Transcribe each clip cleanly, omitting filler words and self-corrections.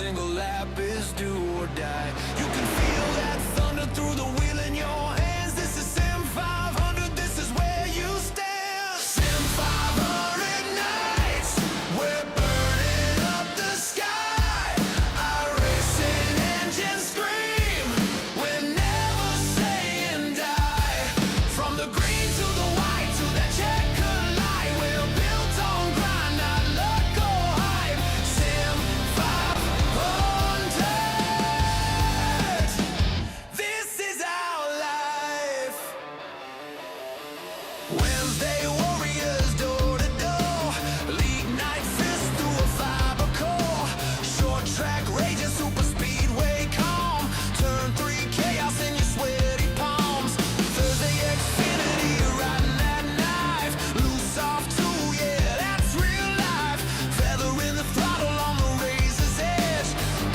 single lap is do or die. You can feel that thunder through the wheel in your hands. This is SIM500, this is where you stand. SIM500 nights, we're burning up the sky. iRacing engines scream, we're never saying die. From the green to the white to that checkered light, we're built on grind, not luck or hype. SIM500, this is our life. Wednesday warriors door to door, league night fist through a fiber core. Short track raging super speedway calm. Turn 3 chaos in your sweaty palms. Thursday Xfinity, you're riding that knife. Loose off too, yeah, that's real life. Feather in the throttle on the razor's edge.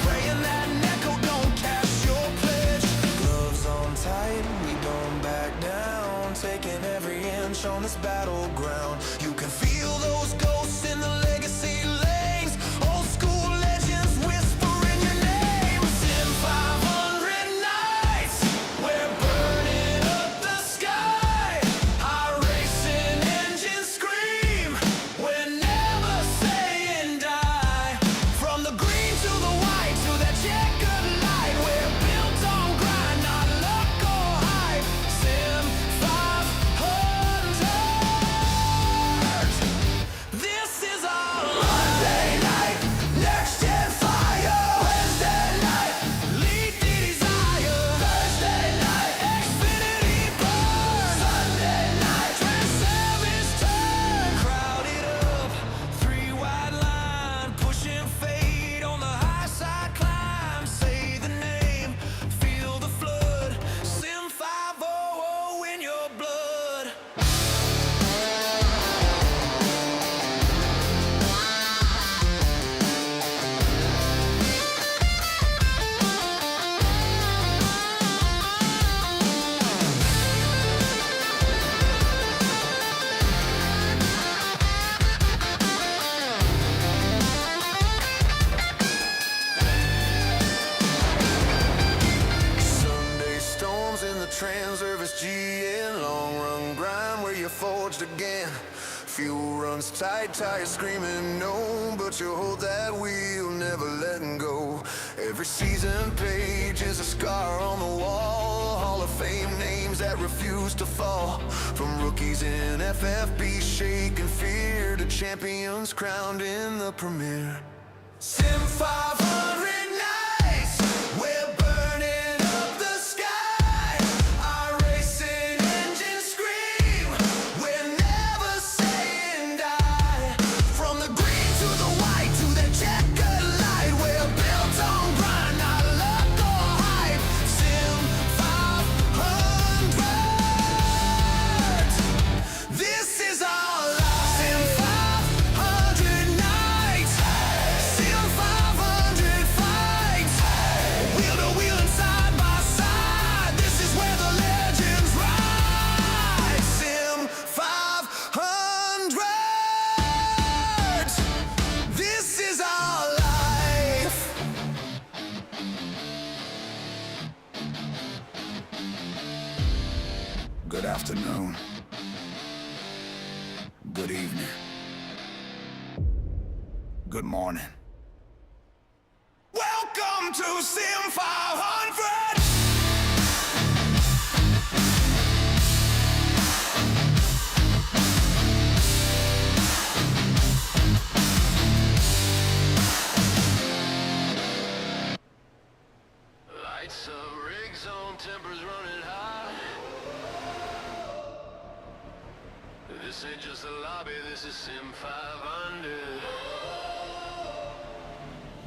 Praying that Echo don't cash your pledge. Gloves on tight, we don't back down. Taking every inch on this battleground. You can feel those ghosts in the legacy lanes. Old school legends whispering your name. SIM500 nights, we're burning up the sky. iRacing engines scream, we're never saying die. From the green to the white to that checkered light, we're built on grind, not luck or hype. SIM500, this is our Monday night, next gen fire. Wednesday night, lead the desire. Thursday night, Xfinity burn. Sunday night, Trans-Savage turn. Crowded up, 3 wide line, pushing fade on the high side climb. Say the name, feel the flood. SIM500 in your blood. Sunday storms in the Trans-Service GN. Long run grind where you forged again. Fuel runs tight, tires screaming no, but you hold that wheel, never letting go. Every season page is a scar on the wall. Hall of Fame names that refuse to fall. From rookies in FFB shaking fear to champions crowned in the premiere. SIM500 nights, we're burning up the sky. iRacing engines scream, we're never saying die. From the green to the white to the checkered light, we're built on grind, not luck or hype. SIM500, this is our life. SIM500 nights, SIM500 fights. Wheel to wheel and side by side, this is where the legends ride. SIM500, this is our life. Good afternoon. Good evening. Good morning. Welcome to SIM500. Lights up, rigs on, tempers running high. This ain't just a lobby, this is SIM500.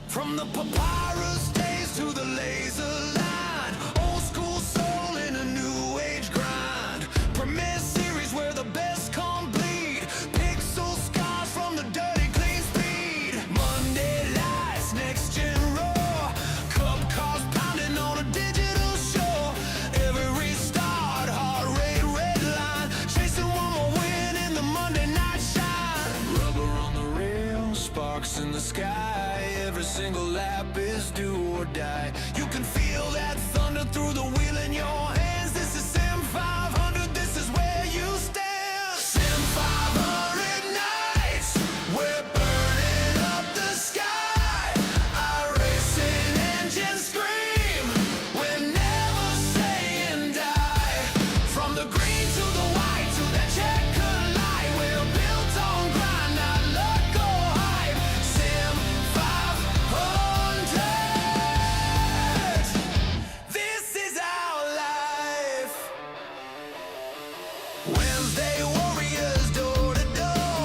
From the papyrus days to the laser line, old school soul in a new age grind. Premier series where the best come bleed. Pixel scars from the dirty clean speed. Monday lights, next gen roar. Cup cars pounding on a digital shore. Every restart, heart rate red line. Chasing one more win in the Monday night shine. Rubber on the rails, sparks in the sky. Every single lap is do or die. You can feel that thunder through the wheel in your hands. This is SIM500, this is where you stand. SIM500 nights, we're burning up the sky. iRacing engines scream, we're never saying die. From the green to the white to that checkered light, we're built on grind, not luck or hype. SIM500, this is our life. Wednesday warriors door to door,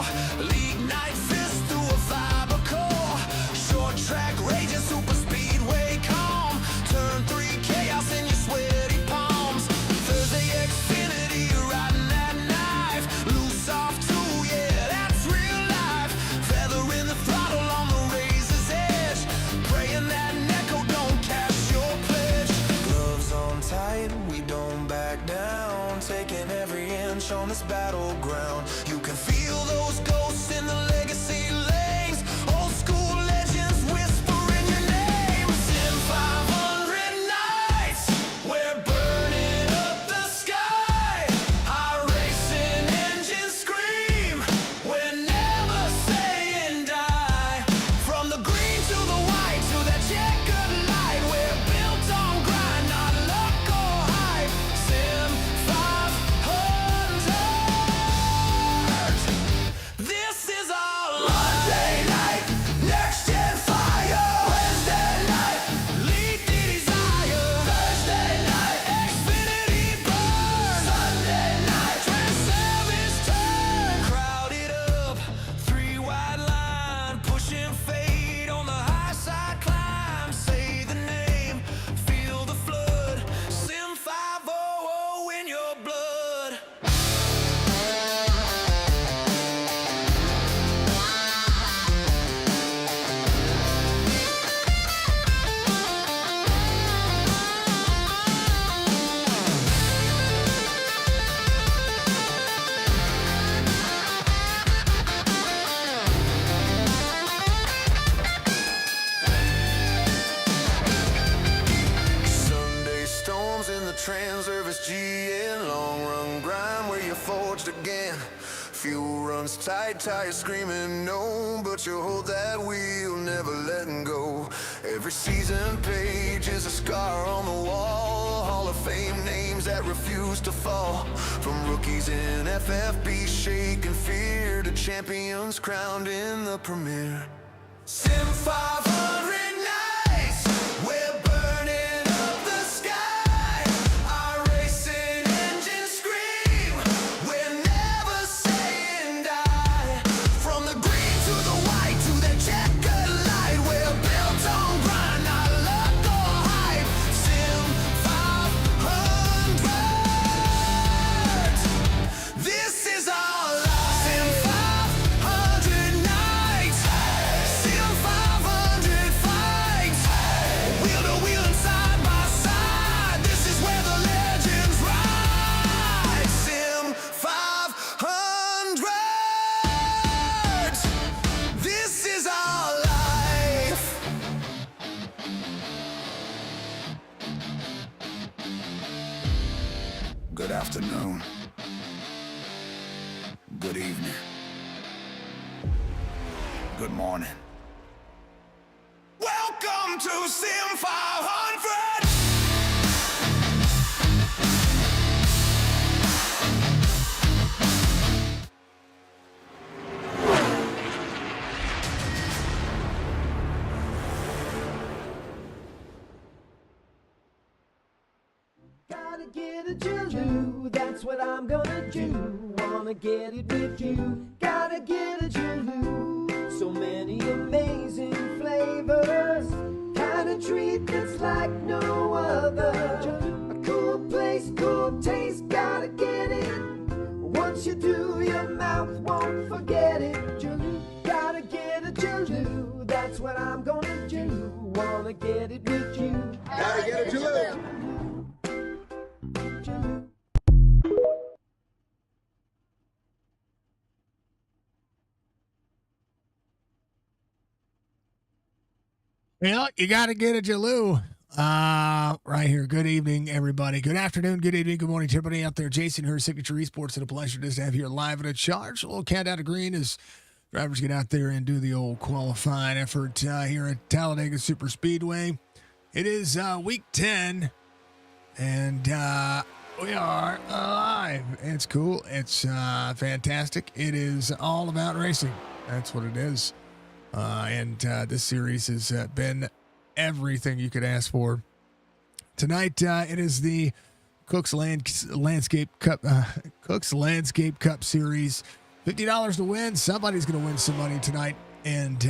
league night fist through a fiber core, short track raging super speedway calm, turn 3 chaos in your sweaty palms. Thursday Xfinity riding that knife, loose off too, yeah, that's real life. Feathering the throttle on the razor's edge, praying that Echo don't cash your pledge. Gloves on tight, we don't back down, taking every inch on this battleground. You can feel those ghosts in the legacy lanes, old school legends whispering your name. SIM500 nights, we're burning up the sky. iRacing engines scream, we're never saying die. From the green to the white to that checkered light, we're built on grind, not luck or hype. SIM500, this is our life. Monday night, next gen fire. Wednesday night, lead the desire. Thursday night, Xfinity burn. Sunday night, Trans Savage turn. Crowded up, 3 wide line, pushing fade on the high side climb. Say the name, feel the flood. SIM500 in your blood. Sunday storms in the Trans-Service GN, long run grind where you forged again. Fuel runs tight, tires screaming no, but you hold that wheel, never letting go. Every season page is a scar on the wall, Hall of Fame names that refuse to fall. From rookies in FFB shaking fear to champions crowned in the premiere. SIM500 nights, we're burning up the sky. iRacing engines scream, we're never saying die. From the green to the white to that checkered light, we're built on grind, not luck or hype. SIM500, this is our life. SIM500 nights, SIM500 fights, wheel to wheel and side by side. This is where the legends ride. SIM500, this is our life. Good afternoon. Good evening. Good morning. Welcome to SIM500. Gotta get a Julu, that's what I'm gonna do. Wanna get it with you. Gotta get a Julu. So many amazing flavors. Kind of treat that's like no other. A cool place, cool taste, gotta get it. Once you do, your mouth won't forget it. Julu, gotta get a Julu, that's what I'm gonna do. Wanna get it with you. Gotta get a Julu. Well, you got to get a Jaloo right here. Good evening, everybody. Good afternoon, good evening, good morning to everybody out there. Jason here, Signature Esports, and a pleasure just to have you here live and at charge. A little countdown to green as drivers get out there and do the old qualifying effort here at Talladega Super Speedway. It is week 10, and we are live. It's cool. It's fantastic. It is all about racing. That's what it is. And this series has been everything you could ask for. Tonight, it is the Cook's Landscape Cup Series. $50 to win. Somebody's going to win some money tonight, and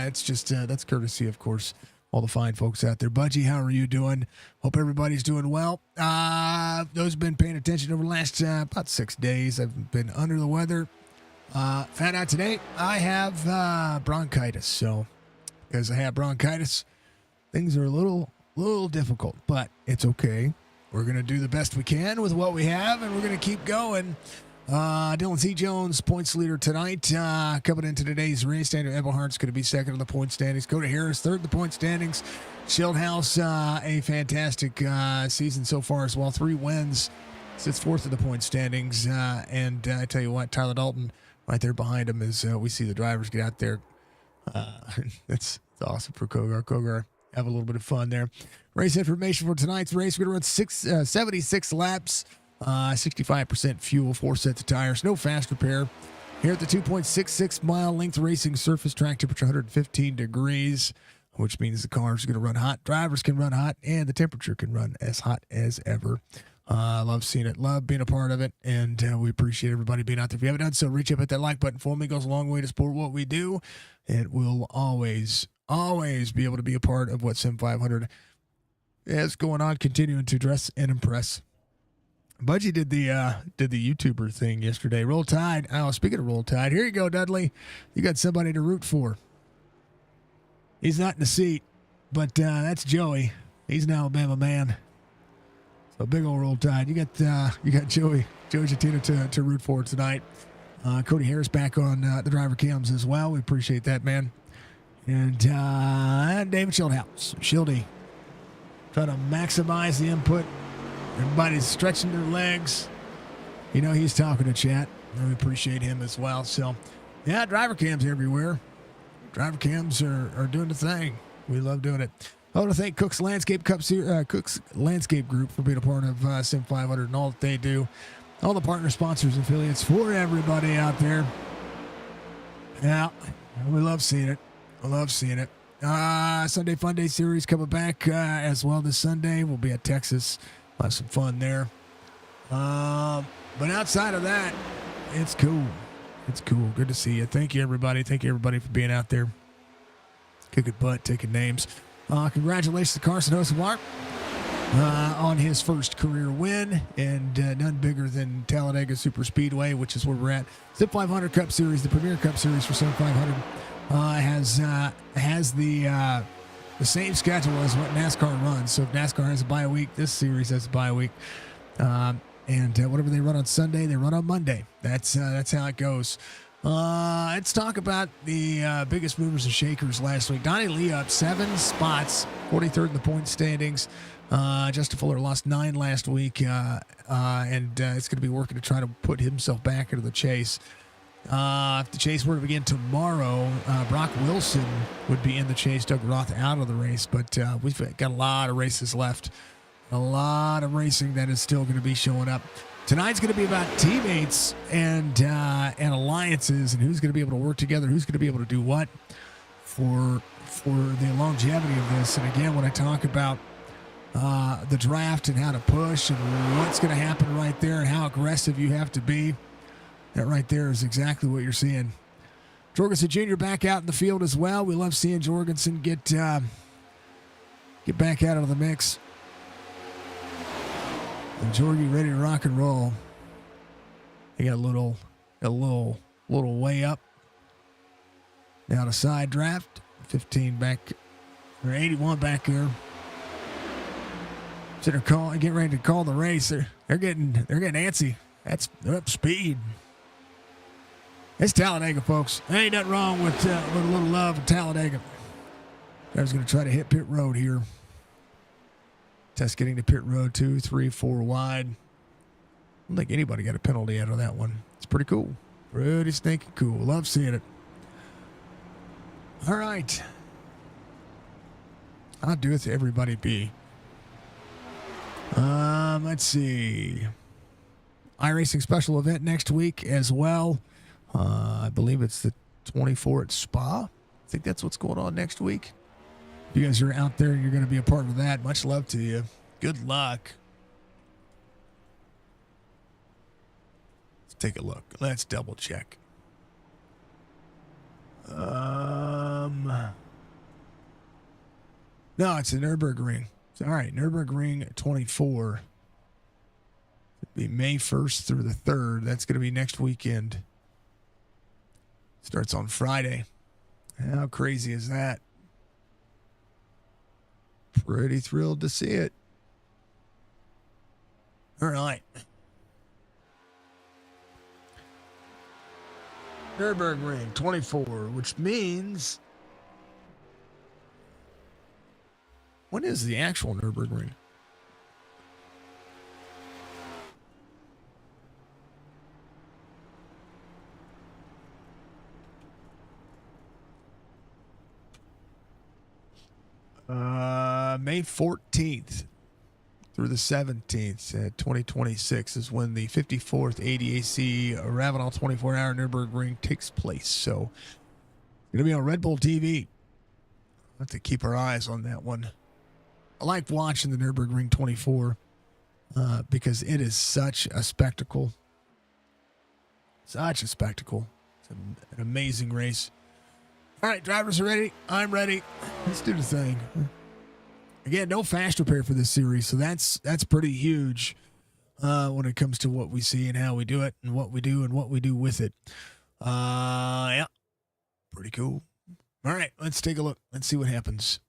it's just that's courtesy, of course, all the fine folks out there. Budgie, how are you doing? Hope everybody's doing well. Those have been paying attention over the last about 6 days. I've been under the weather. Found out today I have bronchitis. So, because I have bronchitis, things are a little difficult, but it's okay. We're going to do the best we can with what we have, and we're going to keep going. Dylan C. Jones, points leader tonight. Coming into today's race, Daniel Eberhardt's going to be second in the point standings. Cody Harris, third in the point standings. Schildhouse, a fantastic season so far as well. 3 wins, sits fourth in the point standings. And I tell you what, Tyler Dalton right there behind him as we see the drivers get out there. That's awesome for Kogar. Kogar, have a little bit of fun there. Race information for tonight's race. We're going to run 76 laps. 65% fuel, 4 sets of tires, no fast repair. Here at the 2.66 mile length racing surface, track temperature 115 degrees, which means the cars are going to run hot, drivers can run hot, and the temperature can run as hot as ever. Love seeing it, love being a part of it, and we appreciate everybody being out there. If you haven't done so, reach up at that like button for me. It goes a long way to support what we do. It will always be able to be a part of what SIM500 is going on, continuing to dress and impress. Budgie did the YouTuber thing yesterday. Roll Tide. Oh, speaking of Roll Tide, here you go, Dudley. You got somebody to root for. He's not in the seat, but that's Joey. He's an Alabama man. So big old Roll Tide. You got Joey Jatina to root for tonight. Cody Harris back on the driver cams as well. We appreciate that, man. And David Schildhouse. Schildy. Trying to maximize the input. Everybody's stretching their legs. You know, he's talking to chat. And we appreciate him as well. So, yeah, driver cams everywhere. Driver cams are doing the thing. We love doing it. I want to thank Cook's Landscape Cook's Landscape Group for being a part of SIM500 and all that they do. All the partner sponsors, affiliates, for everybody out there. Yeah, we love seeing it. I love seeing it. Sunday Fun Day Series coming back as well this Sunday. We'll be at Texas. We'll have some fun there. But outside of that, it's cool. It's cool. Good to see you. Thank you, everybody. Thank you, everybody, for being out there. Kicking butt, taking names. Congratulations to Carson Hocevar on his first career win, and none bigger than Talladega Super Speedway, which is where we're at. SIM500 Cup Series, the premier Cup Series for SIM500, has the same schedule as what NASCAR runs. So if NASCAR has a bye week, this series has a bye week. And whatever they run on Sunday, they run on Monday. That's how it goes. Let's talk about the biggest movers and shakers last week. Donnie Lee up 7 spots, 43rd in the point standings. Justin Fuller lost 9 last week, and it's going to be working to try to put himself back into the chase. If the chase were to begin tomorrow, Brock Wilson would be in the chase. Doug Roth out of the race, but we've got a lot of races left. A lot of racing that is still going to be showing up. Tonight's going to be about teammates and alliances and who's going to be able to work together, who's going to be able to do what for the longevity of this. And again, when I talk about the draft and how to push and what's going to happen right there and how aggressive you have to be, that right there is exactly what you're seeing. Jorgensen Jr. back out in the field as well. We love seeing Jorgensen get back out of the mix. And Jorgie ready to rock and roll. He got a little way up. Now the side draft. 15 back, or 81 back there. Getting ready to call the race. They're getting antsy. They're up speed. It's Talladega, folks. There ain't nothing wrong with a little love of Talladega. Driver's going to try to hit pit road here. Test getting to pit road 2, 3, 4 wide. I don't think anybody got a penalty out of that one. It's pretty cool. Pretty stinking cool. Love seeing it. All right. How doeth everybody be? Let's see. iRacing special event next week as well. I believe it's the 24 at Spa. I think that's what's going on next week. If you guys are out there and you're going to be a part of that, much love to you. Good luck. Let's take a look. Let's double check. No, it's the Nürburgring. All right, Nürburgring 24. It'll be May 1st through the 3rd. That's going to be next weekend. Starts on Friday. How crazy is that? Pretty thrilled to see it. All right. Nürburgring 24, which means... When is the actual Nürburgring? May 14th through the 17th, 2026 is when the 54th ADAC Ravenel 24-hour Nürburgring takes place. So it's going to be on Red Bull TV. We'll have to keep our eyes on that one. I like watching the Nürburgring 24 because it is such a spectacle. Such a spectacle. It's an amazing race. All right, drivers are ready. I'm ready. Let's do the thing. Again, no fast repair for this series, so that's pretty huge when it comes to what we see and how we do it and what we do with it. Yeah, pretty cool. All right, let's take a look. Let's see what happens.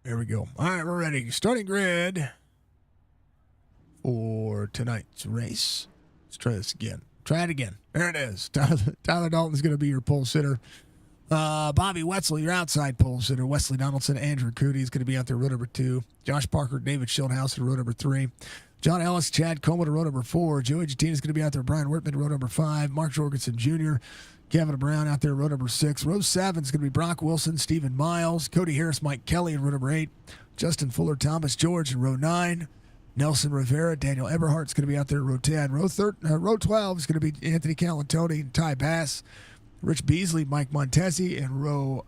There we go. All right, we're ready. Starting grid for tonight's race. Let's try this again. Try it again. There it is. Tyler Dalton's going to be your pole sitter. Bobby Wetzel, your outside pole sitter. Wesley Donaldson, Andrew Cootie is going to be out there, row number 2. Josh Parker, David Schildhouse at row number 3. John Ellis, Chad Coleman at row number 4. Joey Jatine is going to be out there. Brian Whitman, row number 5. Mark Jorgensen Jr., Kevin Brown out there, row number 6. Row 7 is going to be Brock Wilson, Stephen Miles, Cody Harris, Mike Kelly in row number 8. Justin Fuller, Thomas George in row 9. Nelson Rivera, Daniel Eberhardt is going to be out there in row 10. Row 12 is going to be Anthony Calantoni and Ty Bass. Rich Beasley, Mike Montesi in row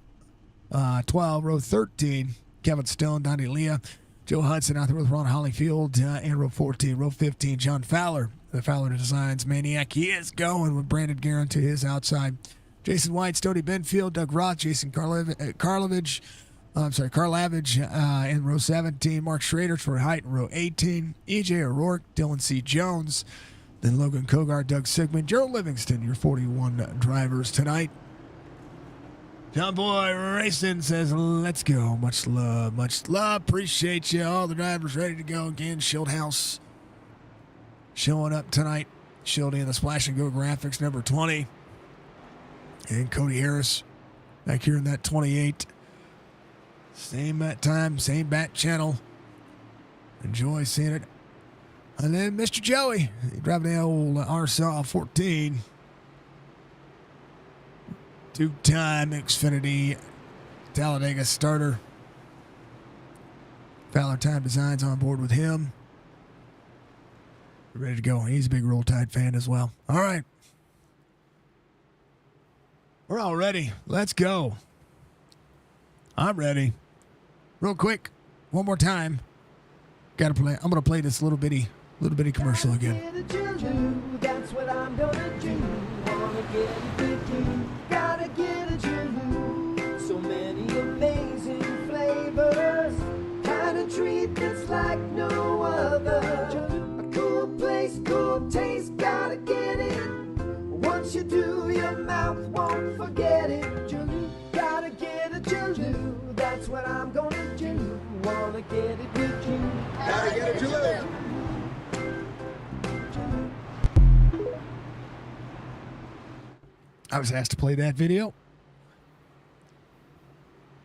12. Row 13, Kevin Stone, Donnie Leah. Joe Hudson out there with Ron Hollyfield in row 14. Row 15, John Fowler, the Fowler Designs Maniac. He is going with Brandon Guerin to his outside. Jason White, Stoney Benfield, Doug Roth, Jason Karlavage in row 17. Mark Schrader, Troy Height in row 18. EJ O'Rourke, Dylan C. Jones. Then Logan Kogar, Doug Sigmund, Gerald Livingston, your 41 drivers tonight. John Boy Racing says, let's go. Much love, much love. Appreciate you. All the drivers ready to go again. Schildhouse showing up tonight. Shielding in the Splash and Go graphics, number 20. And Cody Harris back here in that 28. Same bat time, same bat channel. Enjoy seeing it. And then Mr. Joey, driving the old RSL 14. Two-time Xfinity Talladega starter. Fowler Time Designs on board with him. Ready to go. He's a big Roll Tide fan as well. All right. We're all ready. Let's go. I'm ready. Real quick, one more time. Gotta play. I'm gonna play this little bitty commercial again. That's what I'm gonna do. Wanna get it with you. Gotta get a Julu. So many amazing flavors. Kind of treat that's like no other. A cool place, cool taste. Gotta get it. Once you do, your mouth won't forget it. Julu. Gotta get a Julu. That's what I'm gonna do. Wanna get it with you. Gotta get a Julu. I was asked to play that video.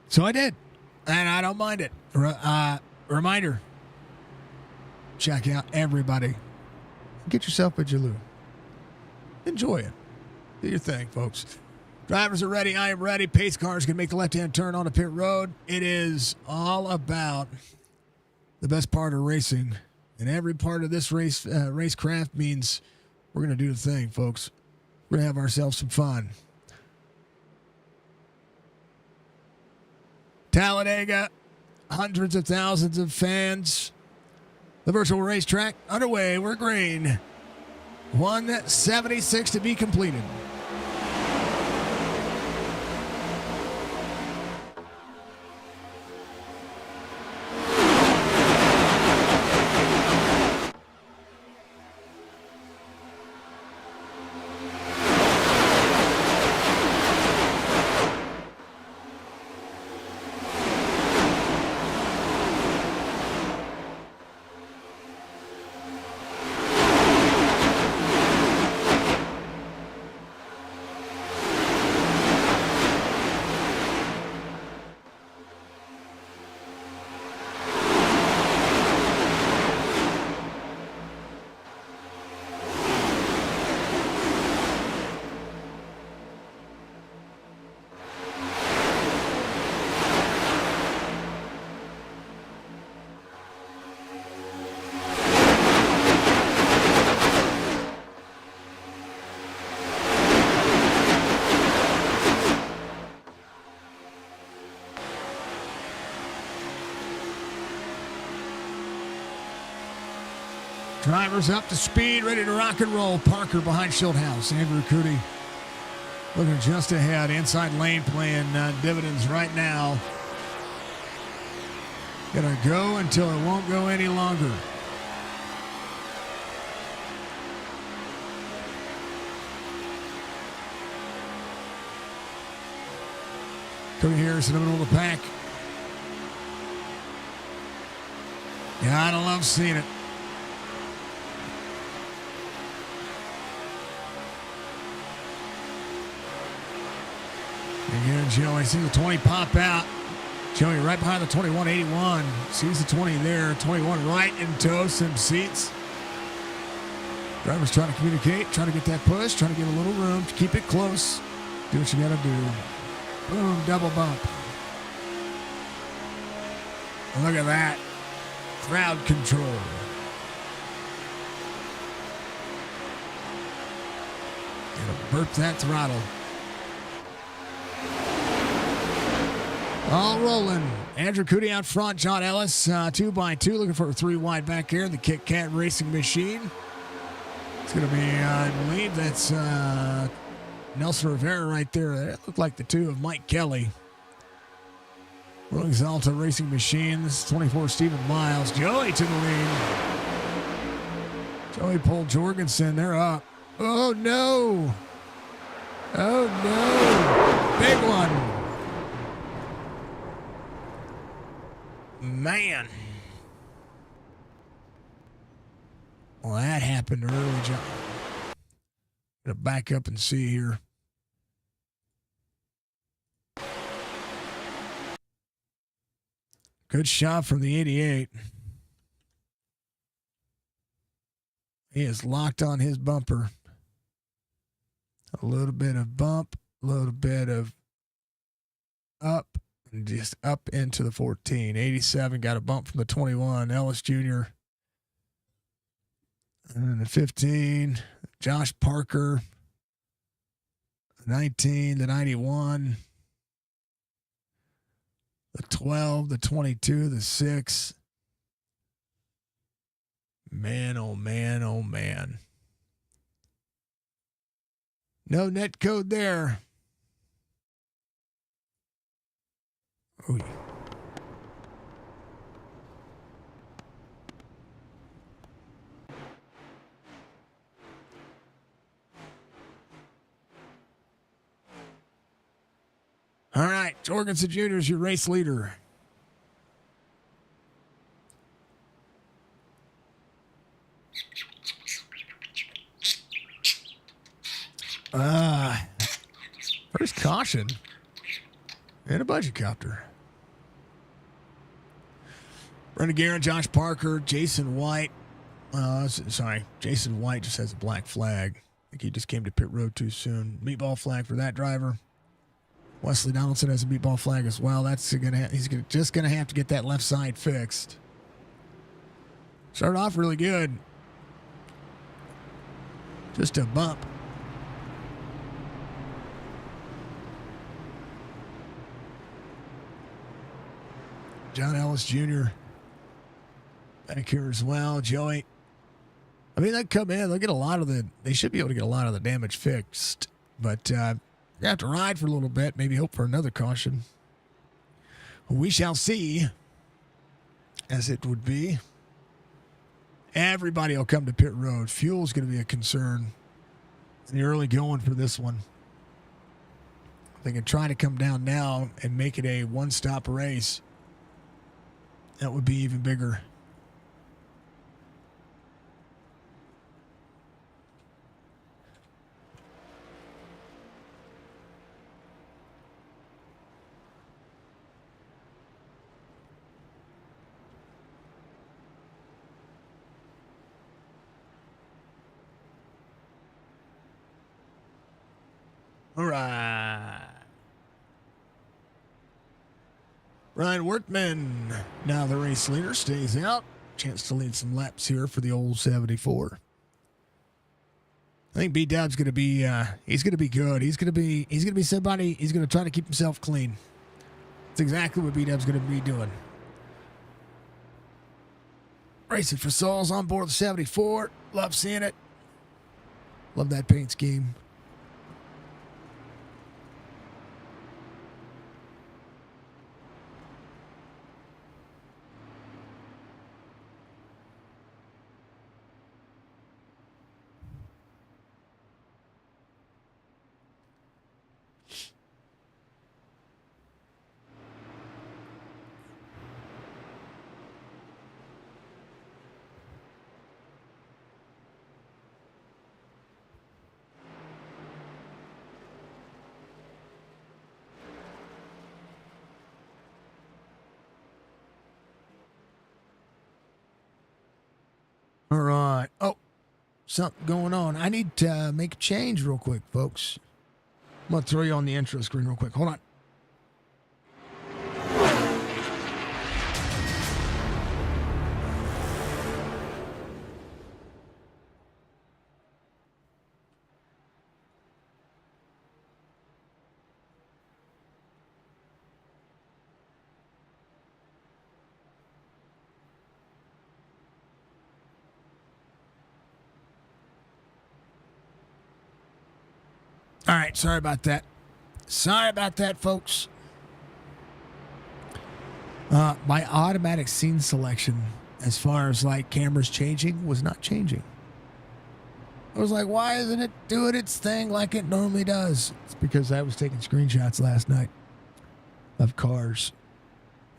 So I did, and I don't mind it. Reminder, check out everybody. Get yourself a Jaloo. Enjoy it. Do your thing, folks. Drivers are ready. I am ready. Pace cars can make the left-hand turn on a pit road. It is all about the best part of racing. And every part of this racecraft means we're going to do the thing, folks. We're going to have ourselves some fun. Talladega, hundreds of thousands of fans. The virtual racetrack underway. We're green. 176 to be completed. Drivers up to speed, ready to rock and roll. Parker behind Schildhaus. Andrew Cootie looking just ahead. Inside lane playing dividends right now. Gonna go until it won't go any longer. Cody Harris in the middle of the pack. Yeah, I love seeing it. Again, Joey sees the 20 pop out. Joey right behind the 2181. Sees the 20 there. 21 right in tow. Some seats. Drivers trying to communicate, trying to get that push, trying to get a little room to keep it close. Do what you got to do. Boom, double bump. And look at that. Crowd control. It'll burp that throttle. All rolling. Andrew Cootie out front. John Ellis, 2x2, looking for a 3 wide back here. The Kit Kat Racing Machine. It's going to be, I believe that's Nelson Rivera right there. That looked like the two of Mike Kelly. Rolling Exalta Racing Machine. This is 24 Stephen Miles. Joey to the lead. Joey pulled Jorgensen. They're up. Oh, no. Oh, no. Big one. Man. Well, that happened early, John. Gonna back up and see here. Good shot from the 88. He is locked on his bumper. A little bit of bump, a little bit of up. Just up into the 14. 87 got a bump from the 21. Ellis Jr. And then the 15. Josh Parker. 19. The 91. The 12. The 22. The 6. Man, oh man, oh man. No net code there. Ooh. All right, Jorgensen Jr. is your race leader. First caution and a budget copter. Brendan Guerin, Josh Parker, Jason White. Jason White just has a black flag. I think he just came to pit road too soon. Meatball flag for that driver. Wesley Donaldson has a meatball flag as well. He's just gonna have to get that left side fixed. Started off really good. Just a bump. John Ellis Jr. back here as well. Joey. I mean, they come in. They should be able to get a lot of the damage fixed. But you have to ride for a little bit. Maybe hope for another caution. We shall see. As it would be. Everybody will come to pit road. Fuel's going to be a concern in the early going for this one. They can try to come down now and make it a one-stop race. That would be even bigger. All right. Ryan Wortman, now the race leader, stays out. Chance to lead some laps here for the old 74. I think B-Dub's going to be, he's going to be good. He's going to be somebody, he's going to try to keep himself clean. That's exactly what B-Dub's going to be doing. Racing for Souls on board the 74. Love seeing it. Love that paint scheme. All right. Oh, something going on. I need to make a change real quick, folks. I'm going to throw you on the intro screen real quick. Hold on. All right, sorry about that. Sorry about that, folks. My automatic scene selection, as far as like cameras changing, was not changing. I was like, why isn't it doing its thing like it normally does? It's because I was taking screenshots last night of cars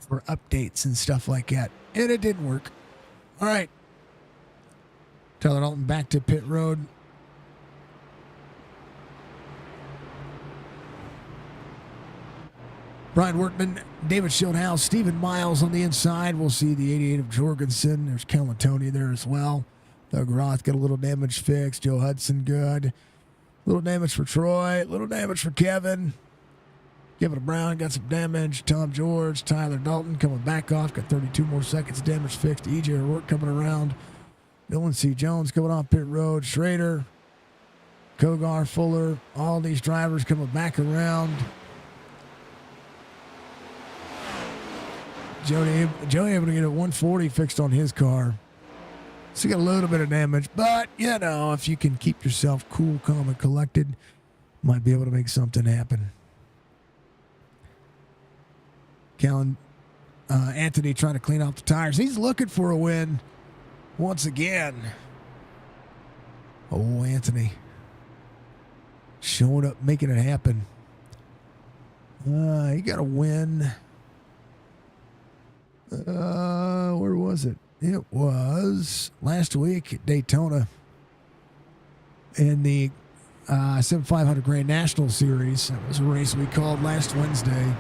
for updates and stuff like that, and it didn't work. All right. Tyler Dalton back to pit road. Brian Wortman, David Schildhouse, Stephen Miles on the inside. We'll see the 88 of Jorgensen. There's Kellen Tony there as well. Doug Roth got a little damage fixed. Joe Hudson good. Little damage for Troy. Little damage for Kevin. Kevin Brown got some damage. Tom George, Tyler Dalton coming back off. Got 32 more seconds. Damage fixed. EJ O'Rourke coming around. Dylan C. Jones coming off pit road. Schrader, Kogar, Fuller. All these drivers coming back around. Joey able to get a 140 fixed on his car. So he got a little bit of damage. But, you know, if you can keep yourself cool, calm, and collected, might be able to make something happen. Kellen, Anthony trying to clean off the tires. He's looking for a win once again. Oh, Anthony. Showing up, making it happen. He got a win. Where was it? It was last week at Daytona in the SIM500 Grand National Series. That was a race we called last Wednesday.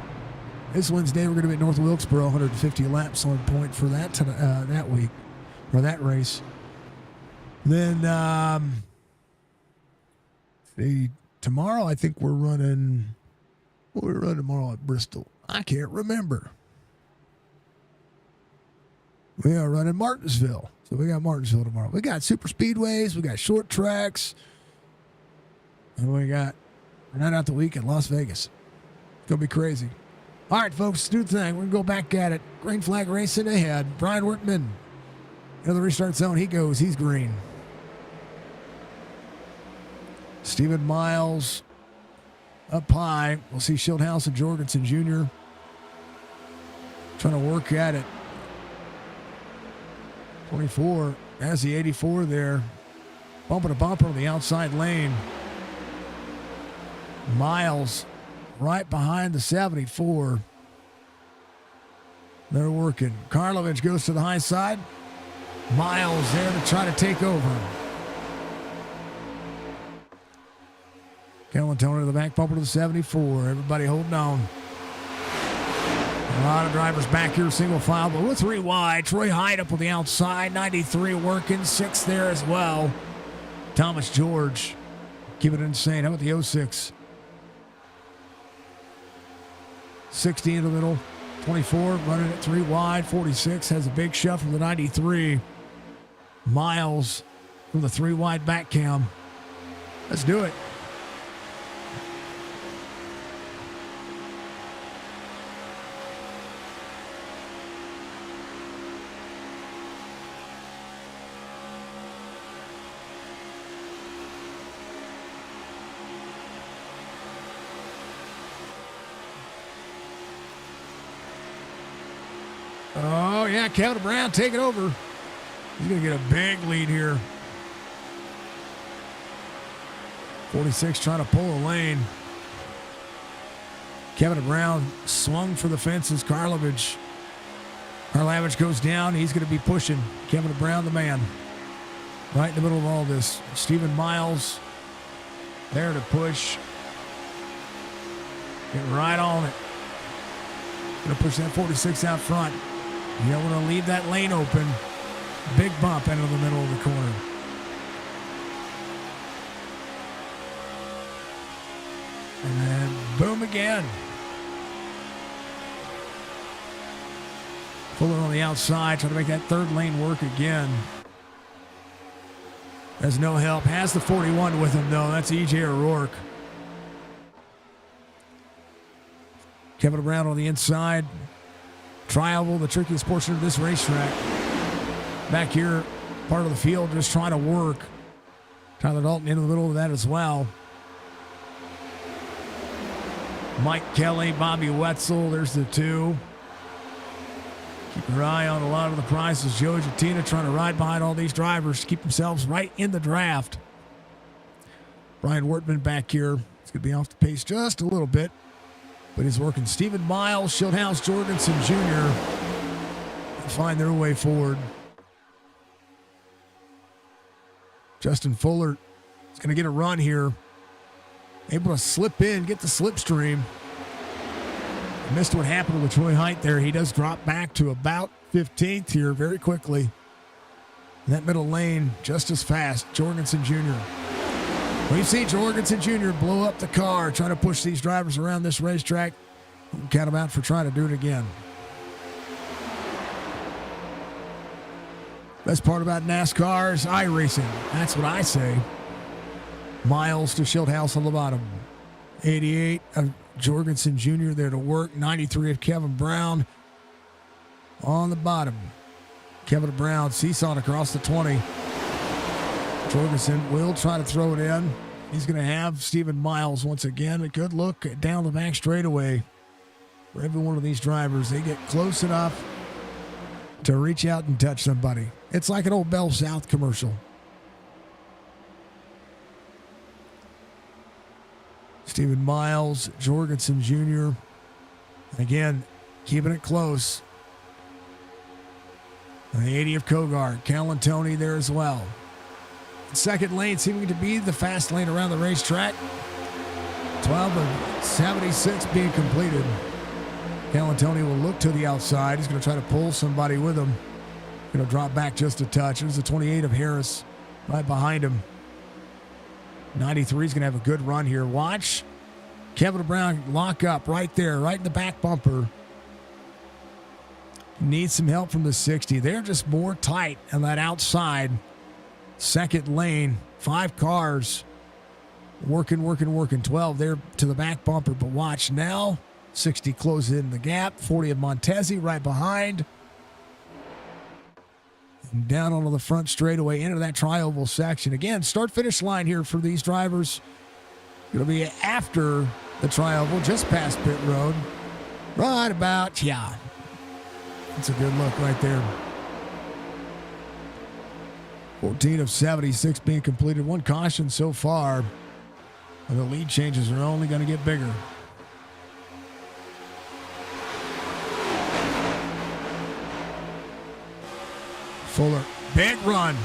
This Wednesday, we're going to be at North Wilkesboro, 150 laps on point for that week, or that race. Then, tomorrow, I think we're running. What are we running tomorrow at Bristol? I can't remember. We are running Martinsville. So we got Martinsville tomorrow. We got super speedways. We got short tracks. And we got right out the week in Las Vegas. It's going to be crazy. All right, folks, let's do the thing. We're going to go back at it. Green flag racing ahead. Brian Wortman. Into the restart zone. He goes. He's green. Stephen Miles up high. We'll see Schildhouse and Jorgensen Jr. trying to work at it. 24 has the 84 there. Bumping a bumper on the outside lane. Miles right behind the 74. They're working. Karlovich goes to the high side. Miles there to try to take over. Calantone to the back bumper to the 74. Everybody holding on. A lot of drivers back here, single file, but we're 3 wide. Troy Hyde up on the outside. 93 working. 6 there as well. Thomas George. Keep it insane. How about the 06? 60 in the middle. 24 running at 3 wide. 46 has a big shove from the 93. Miles from the 3 wide back cam. Let's do it. Oh, yeah, Kevin Brown taking over. He's going to get a big lead here. 46 trying to pull a lane. Kevin Brown swung for the fences. Karlovich goes down. He's going to be pushing. Kevin Brown, the man. Right in the middle of all this. Stephen Miles there to push. Get right on it. Going to push that 46 out front. You don't want to leave that lane open. Big bump into the middle of the corner. And then boom again. Fuller on the outside, trying to make that third lane work again. There's no help. Has the 41 with him, though. That's E.J. O'Rourke. Kevin Brown on the inside. Trioval, the trickiest portion of this racetrack. Back here, part of the field just trying to work. Tyler Dalton into the middle of that as well. Mike Kelly, Bobby Wetzel, there's the 2. Keep your eye on a lot of the prizes. Joe Giatina trying to ride behind all these drivers to keep themselves right in the draft. Brian Wortman back here. He's going to be off the pace just a little bit, but he's working. Stephen Miles, Schildhouse, Jorgensen Jr. find their way forward. Justin Fuller is going to get a run here. Able to slip in, get the slipstream. Missed what happened with Troy Height there. He does drop back to about 15th here very quickly. In that middle lane, just as fast. Jorgensen Jr. We've seen Jorgensen Jr. blow up the car, trying to push these drivers around this racetrack. We'll count him out for trying to do it again. Best part about NASCAR is iRacing. That's what I say. Miles to Schildhouse on the bottom. 88 of Jorgensen Jr. there to work. 93 of Kevin Brown on the bottom. Kevin Brown seesawing across the 20. Jorgensen will try to throw it in. He's going to have Stephen Miles once again. A good look down the back straightaway for every one of these drivers. They get close enough to reach out and touch somebody. It's like an old Bell South commercial. Stephen Miles, Jorgensen Jr. Again, keeping it close. And the 80 of Kogart. Calantoni there as well. Second lane seeming to be the fast lane around the racetrack. 12 of 76 being completed. Galantoni will look to the outside. He's going to try to pull somebody with him. Going to drop back just a touch. There's the 28 of Harris right behind him. 93 is going to have a good run here. Watch Kevin Brown lock up right there, right in the back bumper. Needs some help from the 60. They're just more tight on that outside second lane. 5 cars working. 12 there to the back bumper. But watch now. 60 closes in the gap. 40 of Montesi right behind. And down onto the front straightaway into that tri-oval section. Again, start-finish line here for these drivers. It'll be after the tri-oval, just past pit road. Right about, yeah. That's a good look right there. 14 of 76 being completed. 1 caution so far. And the lead changes are only going to get bigger. Fuller, big run.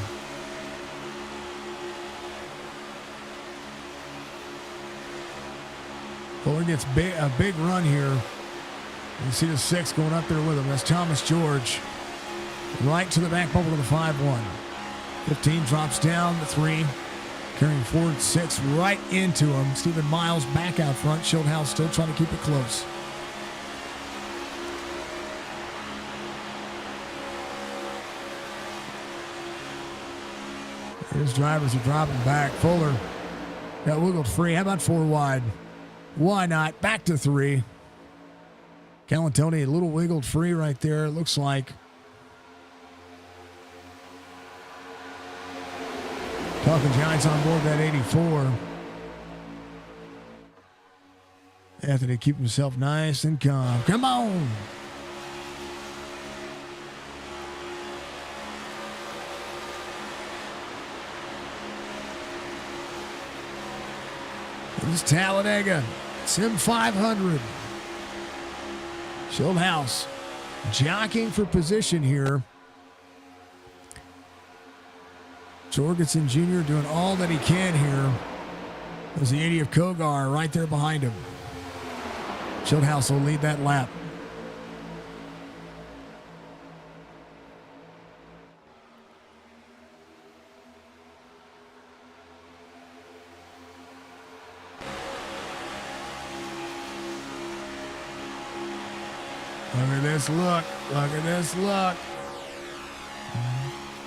Fuller gets a big run here. You see the 6 going up there with him. That's Thomas George. Right to the back bumper to the 5-1. 15 drops down the 3. Carrying forward 6 right into him. Stephen Miles back out front. Schildhouse still trying to keep it close. His drivers are dropping back. Fuller got wiggled free. How about 4 wide? Why not? Back to 3. Galantoni a little wiggled free right there, it looks like. Talking Giants on board that 84. Anthony keep himself nice and calm. Come on. This is Talladega, SIM500. Schildhouse jockeying for position here. Jorgensen Jr. doing all that he can here. There's the 80 of Kogar right there behind him. Schildhouse will lead that lap. Look at this look. Look at this look.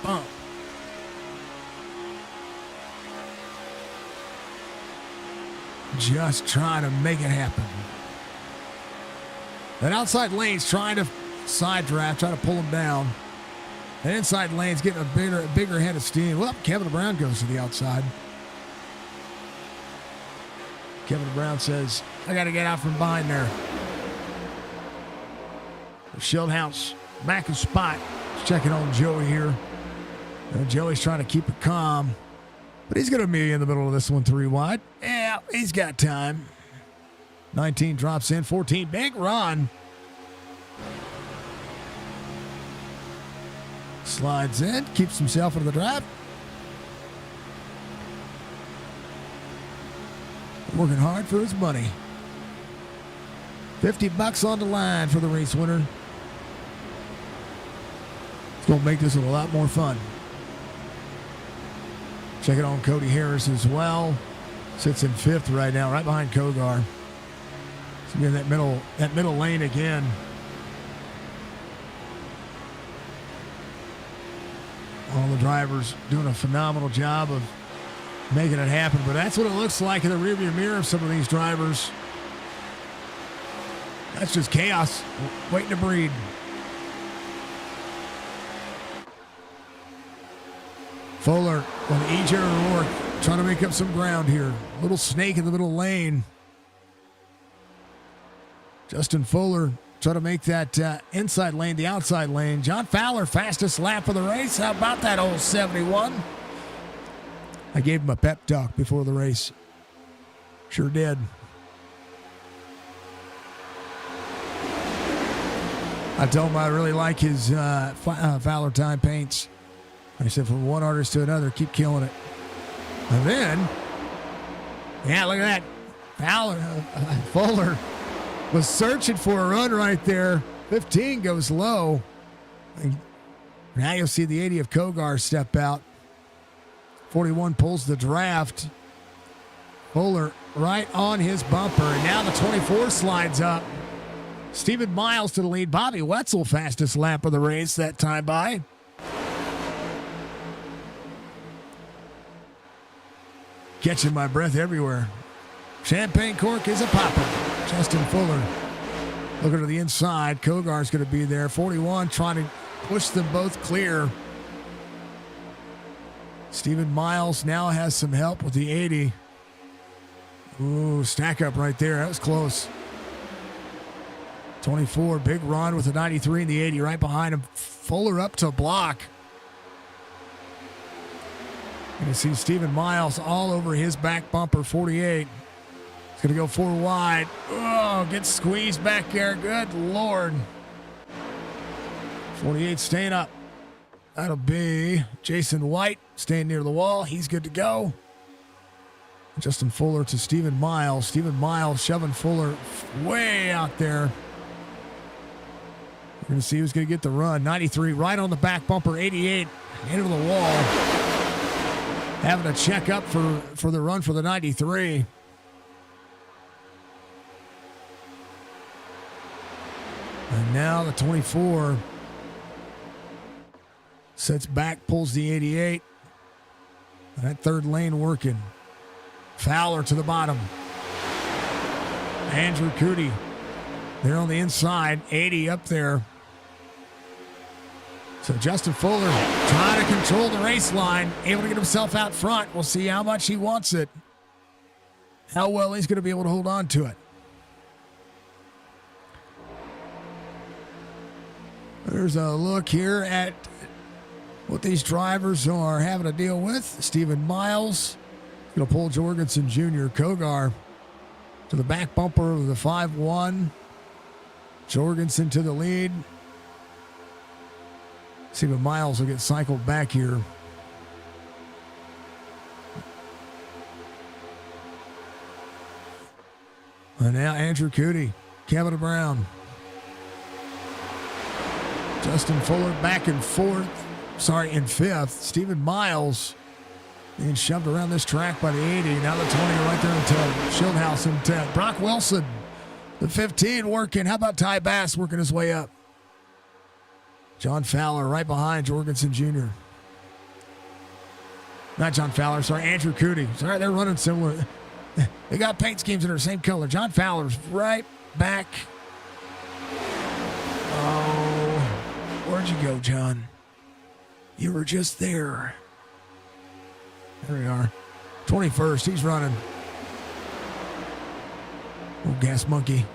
Bump. Just trying to make it happen. That outside lane's trying to side draft, trying to pull him down. That inside lane's getting a bigger head of steam. Well, Kevin Brown goes to the outside. Kevin Brown says, I got to get out from behind there. Schildhouse back in spot. Checking on Joey here. Joey's trying to keep it calm. But he's going to be in the middle of this one 3 wide. Yeah, he's got time. 19 drops in. 14, big run. Slides in. Keeps himself into the draft. Working hard for his money. $50 on the line for the race winner. It's going to make this a lot more fun. Check it on Cody Harris as well. Sits in 5th right now, right behind Kogar. So in that middle lane again. All the drivers doing a phenomenal job of making it happen, but that's what it looks like in the rearview mirror of some of these drivers. That's just chaos waiting to breed. Fuller on EJ O'Rourke trying to make up some ground here. Little snake in the middle lane. Justin Fuller trying to make that inside lane the outside lane. John Fowler, fastest lap of the race. How about that old 71? I gave him a pep talk before the race. Sure did. I told him I really like his Fowler time paints. I said, from one artist to another, keep killing it. And then, yeah, look at that. Fuller was searching for a run right there. 15 goes low. And now you'll see the 80 of Kogar step out. 41 pulls the draft. Fuller right on his bumper. And now the 24 slides up. Stephen Miles to the lead. Bobby Wetzel, fastest lap of the race that time by. Catching my breath everywhere. Champagne cork is a popper. Justin Fuller looking to the inside. Kogar's going to be there. 41 trying to push them both clear. Stephen Miles now has some help with the 80. Ooh, stack up right there. That was close. 24, big run with the 93 and the 80 right behind him. Fuller up to block. You can see Stephen Miles all over his back bumper, 48. He's going to go 4 wide. Oh, gets squeezed back there. Good Lord. 48 staying up. That'll be Jason White staying near the wall. He's good to go. Justin Fuller to Stephen Miles. Stephen Miles shoving Fuller way out there. We're going to see who's going to get the run. 93 right on the back bumper. 88 into the wall. Having to check up for the run for the 93. And now the 24 sets back, pulls the 88. That third lane working. Fowler to the bottom. Andrew Cootie there on the inside. 80 up there. So Justin Fuller trying to control the race line, able to get himself out front. We'll see how much he wants it, how well he's going to be able to hold on to it. There's a look here at what these drivers are having to deal with. Stephen Miles going to pull Jorgensen Jr. Kogar to the back bumper of the 5-1. Jorgensen to the lead. Stephen Miles will get cycled back here. And now Andrew Cootie, Kevin Brown. Justin Fuller back in fifth. Stephen Miles being shoved around this track by the 80. Now the 20 right there in 10. Schildhouse in 10. Brock Wilson, the 15 working. How about Ty Bass working his way up? John Fowler right behind Jorgensen Jr. Not John Fowler, sorry, Andrew Cootie. Sorry, they're running similar. They got paint schemes that are the same color. John Fowler's right back. Oh, where'd you go, John? You were just there. There we are. 21st, he's running. Old gas monkey.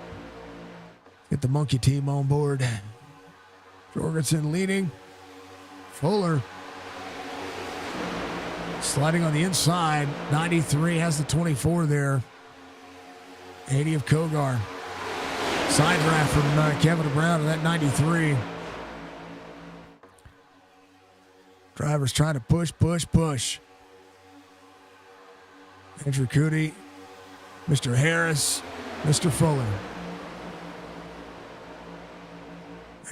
Get the monkey team on board. Jorgensen leading. Fuller sliding on the inside. 93 has the 24 there. 80 of Kogar. Side draft from Kevin Brown to that 93. Drivers trying to push. Andrew Cootie, Mr. Harris, Mr. Fuller.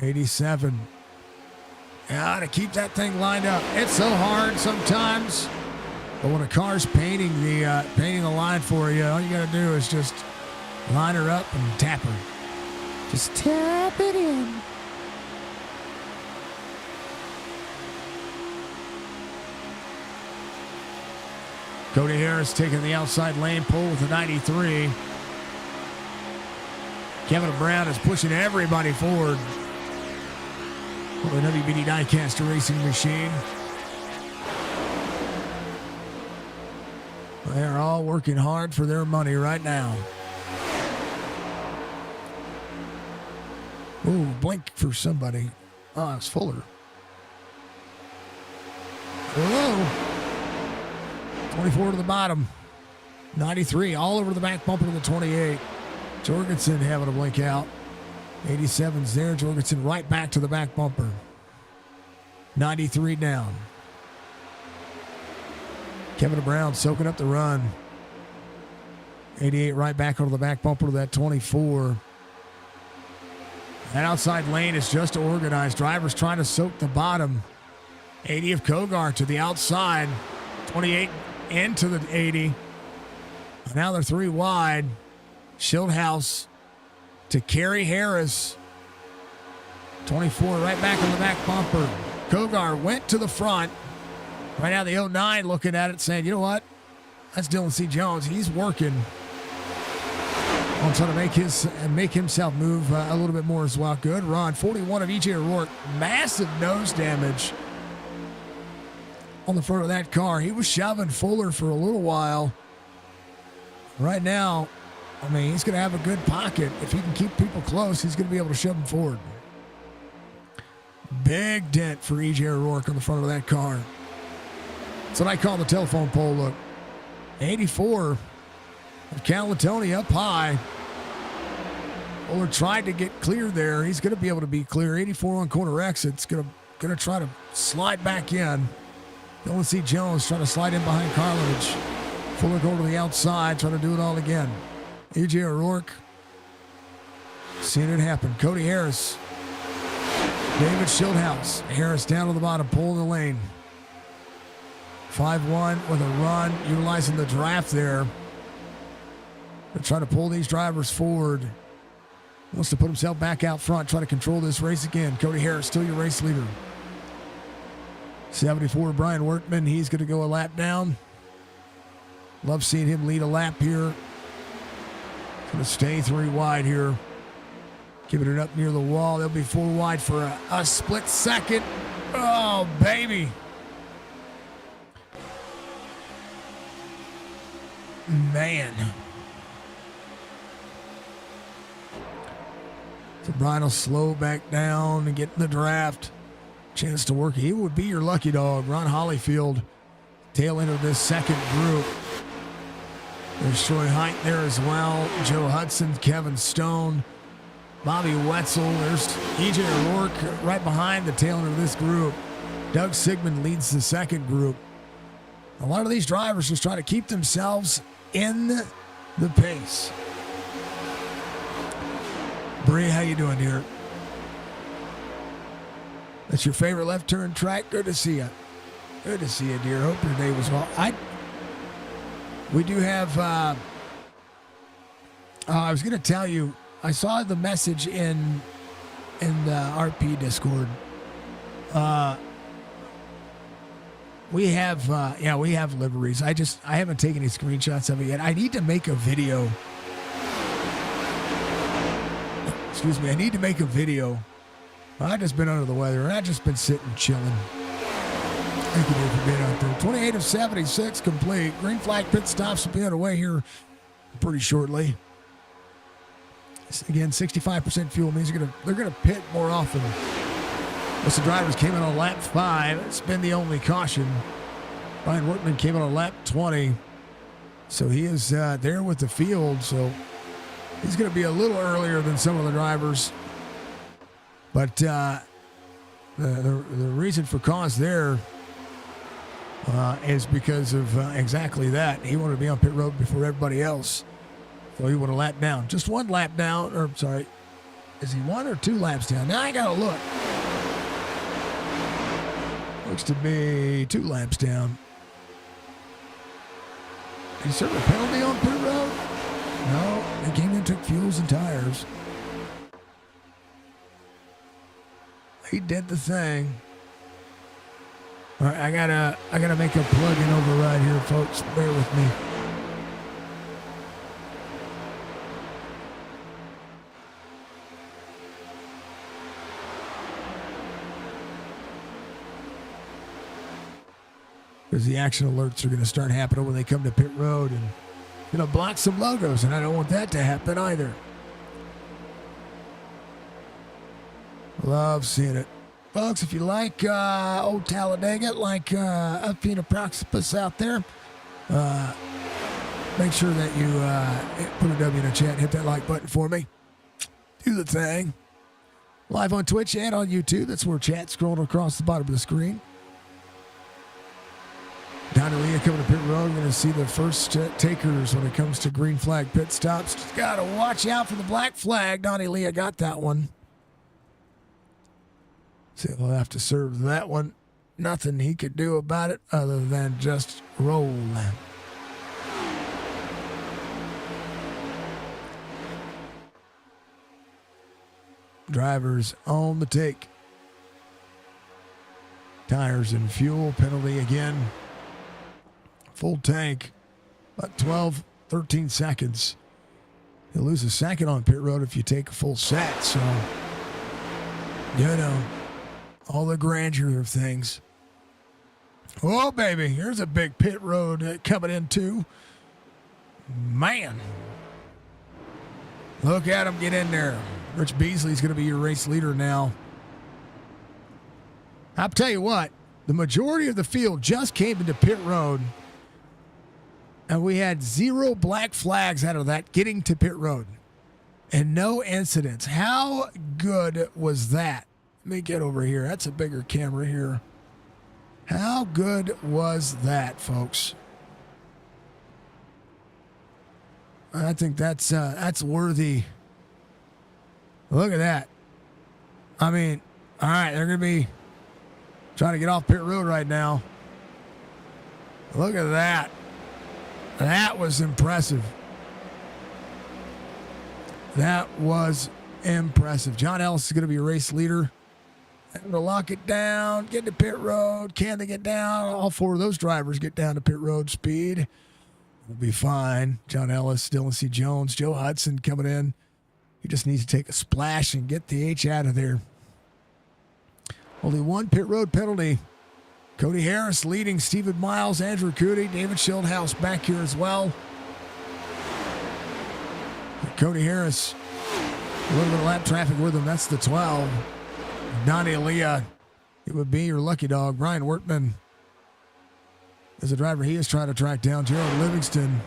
87. To keep that thing lined up. It's so hard sometimes. But when a car's painting the line for you, all you got to do is just line her up and tap her. Just tap it in. Cody Harris taking the outside lane pull with the 93. Kevin Brown is pushing everybody forward. The WBD Diecast Racing Machine. They're all working hard for their money right now. Ooh, blink for somebody. Oh, it's Fuller. Whoa. 24 to the bottom. 93 all over the back bumper to the 28. Jorgensen having a blink out. 87's there. Jorgensen right back to the back bumper. 93 down. Kevin Brown soaking up the run. 88 right back over the back bumper to that 24. That outside lane is just organized. Drivers trying to soak the bottom. 80 of Kogar to the outside. 28 into the 80. Now they're 3 wide. Schildhouse to Kerry Harris. 24 right back on the back bumper. Kogar went to the front. Right now the 09 looking at it saying, you know what? That's Dylan C. Jones. He's working on trying to make himself move a little bit more as well. Good run. 41 of E.J. O'Rourke. Massive nose damage on the front of that car. He was shoving Fuller for a little while. Right now, I mean, he's going to have a good pocket. If he can keep people close, he's going to be able to shove them forward. Big dent for E.J. O'Rourke on the front of that car. That's what I call the telephone pole look. 84 of Calatoni up high. Fuller tried to get clear there. He's going to be able to be clear. 84 on corner exits. Going to try to slide back in. Dylan C. Jones trying to slide in behind Karlovich. Fuller going to the outside, trying to do it all again. E.J. O'Rourke seeing it happen. Cody Harris. David Schildhouse. Harris down to the bottom, pulling the lane. 5-1 with a run, utilizing the draft there. They're trying to pull these drivers forward. Wants to put himself back out front, try to control this race again. Cody Harris, still your race leader. 74, Brian Workman. He's going to go a lap down. Love seeing him lead a lap here. Going to stay 3 wide here. Giving it up near the wall. They'll be 4 wide for a split second. Oh, baby. Man. So Brian will slow back down and get in the draft. Chance to work. He would be your lucky dog. Ron Hollyfield, tail end of this second group. There's Troy Height there as well. Joe Hudson, Kevin Stone, Bobby Wetzel. There's E.J. O'Rourke right behind the tail end of this group. Doug Sigmund leads the second group. A lot of these drivers just try to keep themselves in the pace. Bree, how you doing here? That's your favorite left turn track? Good to see you. Good to see you, dear. Hope your day was well. We do have, I was going to tell you, I saw the message in the RP Discord. We have liveries. I haven't taken any screenshots of it yet. I need to make a video. Excuse me. I need to make a video. I've just been under the weather, and I've just been sitting chilling. Thank you for being out there. 28 of 76 complete. Green flag pit stops will be underway here pretty shortly. Again, 65% fuel means they're gonna pit more often. Most of the drivers came in on lap 5. It's been the only caution. Brian Workman came in on lap 20. So he is there with the field. So he's going to be a little earlier than some of the drivers. But the reason for cause there is because of exactly that. He wanted to be on pit road before everybody else. So he went a lap down. Just 1 lap down. Or, sorry. Is he 1 or 2 laps down? Now I got to look. Looks to be 2 laps down. Did he serve a penalty on pit road? No, he came in, took fuels and tires. He did the thing. All right, I gotta make a plug-in override here, folks. Bear with me. Because the action alerts are going to start happening when they come to pit road and block some logos, and I don't want that to happen either. Love seeing it. Folks, if you like old Talladega, like up in Proxipus out there, make sure that you put a W in the chat, hit that like button for me. Do the thing. Live on Twitch and on YouTube. That's where chat's scrolling across the bottom of the screen. Donnie Leah coming to pit road. We're going to see the first takers when it comes to green flag pit stops. Just got to watch out for the black flag. Donnie Leah got that one. So we'll have to serve that one. Nothing he could do about it other than just roll. Drivers on the take. Tires and fuel penalty again. Full tank. About 12, 13 seconds. You'll lose a second on pit road if you take a full set. So, you know, all the grandeur of things. Oh, baby, here's a big pit road coming in too. Man. Look at him get in there. Rich Beasley's going to be your race leader now. I'll tell you what, the majority of the field just came into pit road, and we had 0 black flags out of that getting to pit road, and no incidents. How good was that? Let me get over here. That's a bigger camera here. How good was that, folks? I think that's worthy. Look at that. I mean, all right, they're going to be trying to get off pit road right now. Look at that. That was impressive. That was impressive. John Ellis is going to be a race leader. Having to lock it down, get to pit road. Can they get down? All 4 of those drivers get down to pit road speed. We'll be fine. John Ellis, Dylan C. Jones, Joe Hudson coming in. He just needs to take a splash and get the H out of there. Only 1 pit road penalty. Cody Harris leading Stephen Miles, Andrew Cootie, David Schildhouse back here as well. Cody Harris, a little bit of lap traffic with him. That's the 12. Donnie Aaliyah, it would be your lucky dog. Brian Wortman is a driver he is trying to track down. Gerald Livingston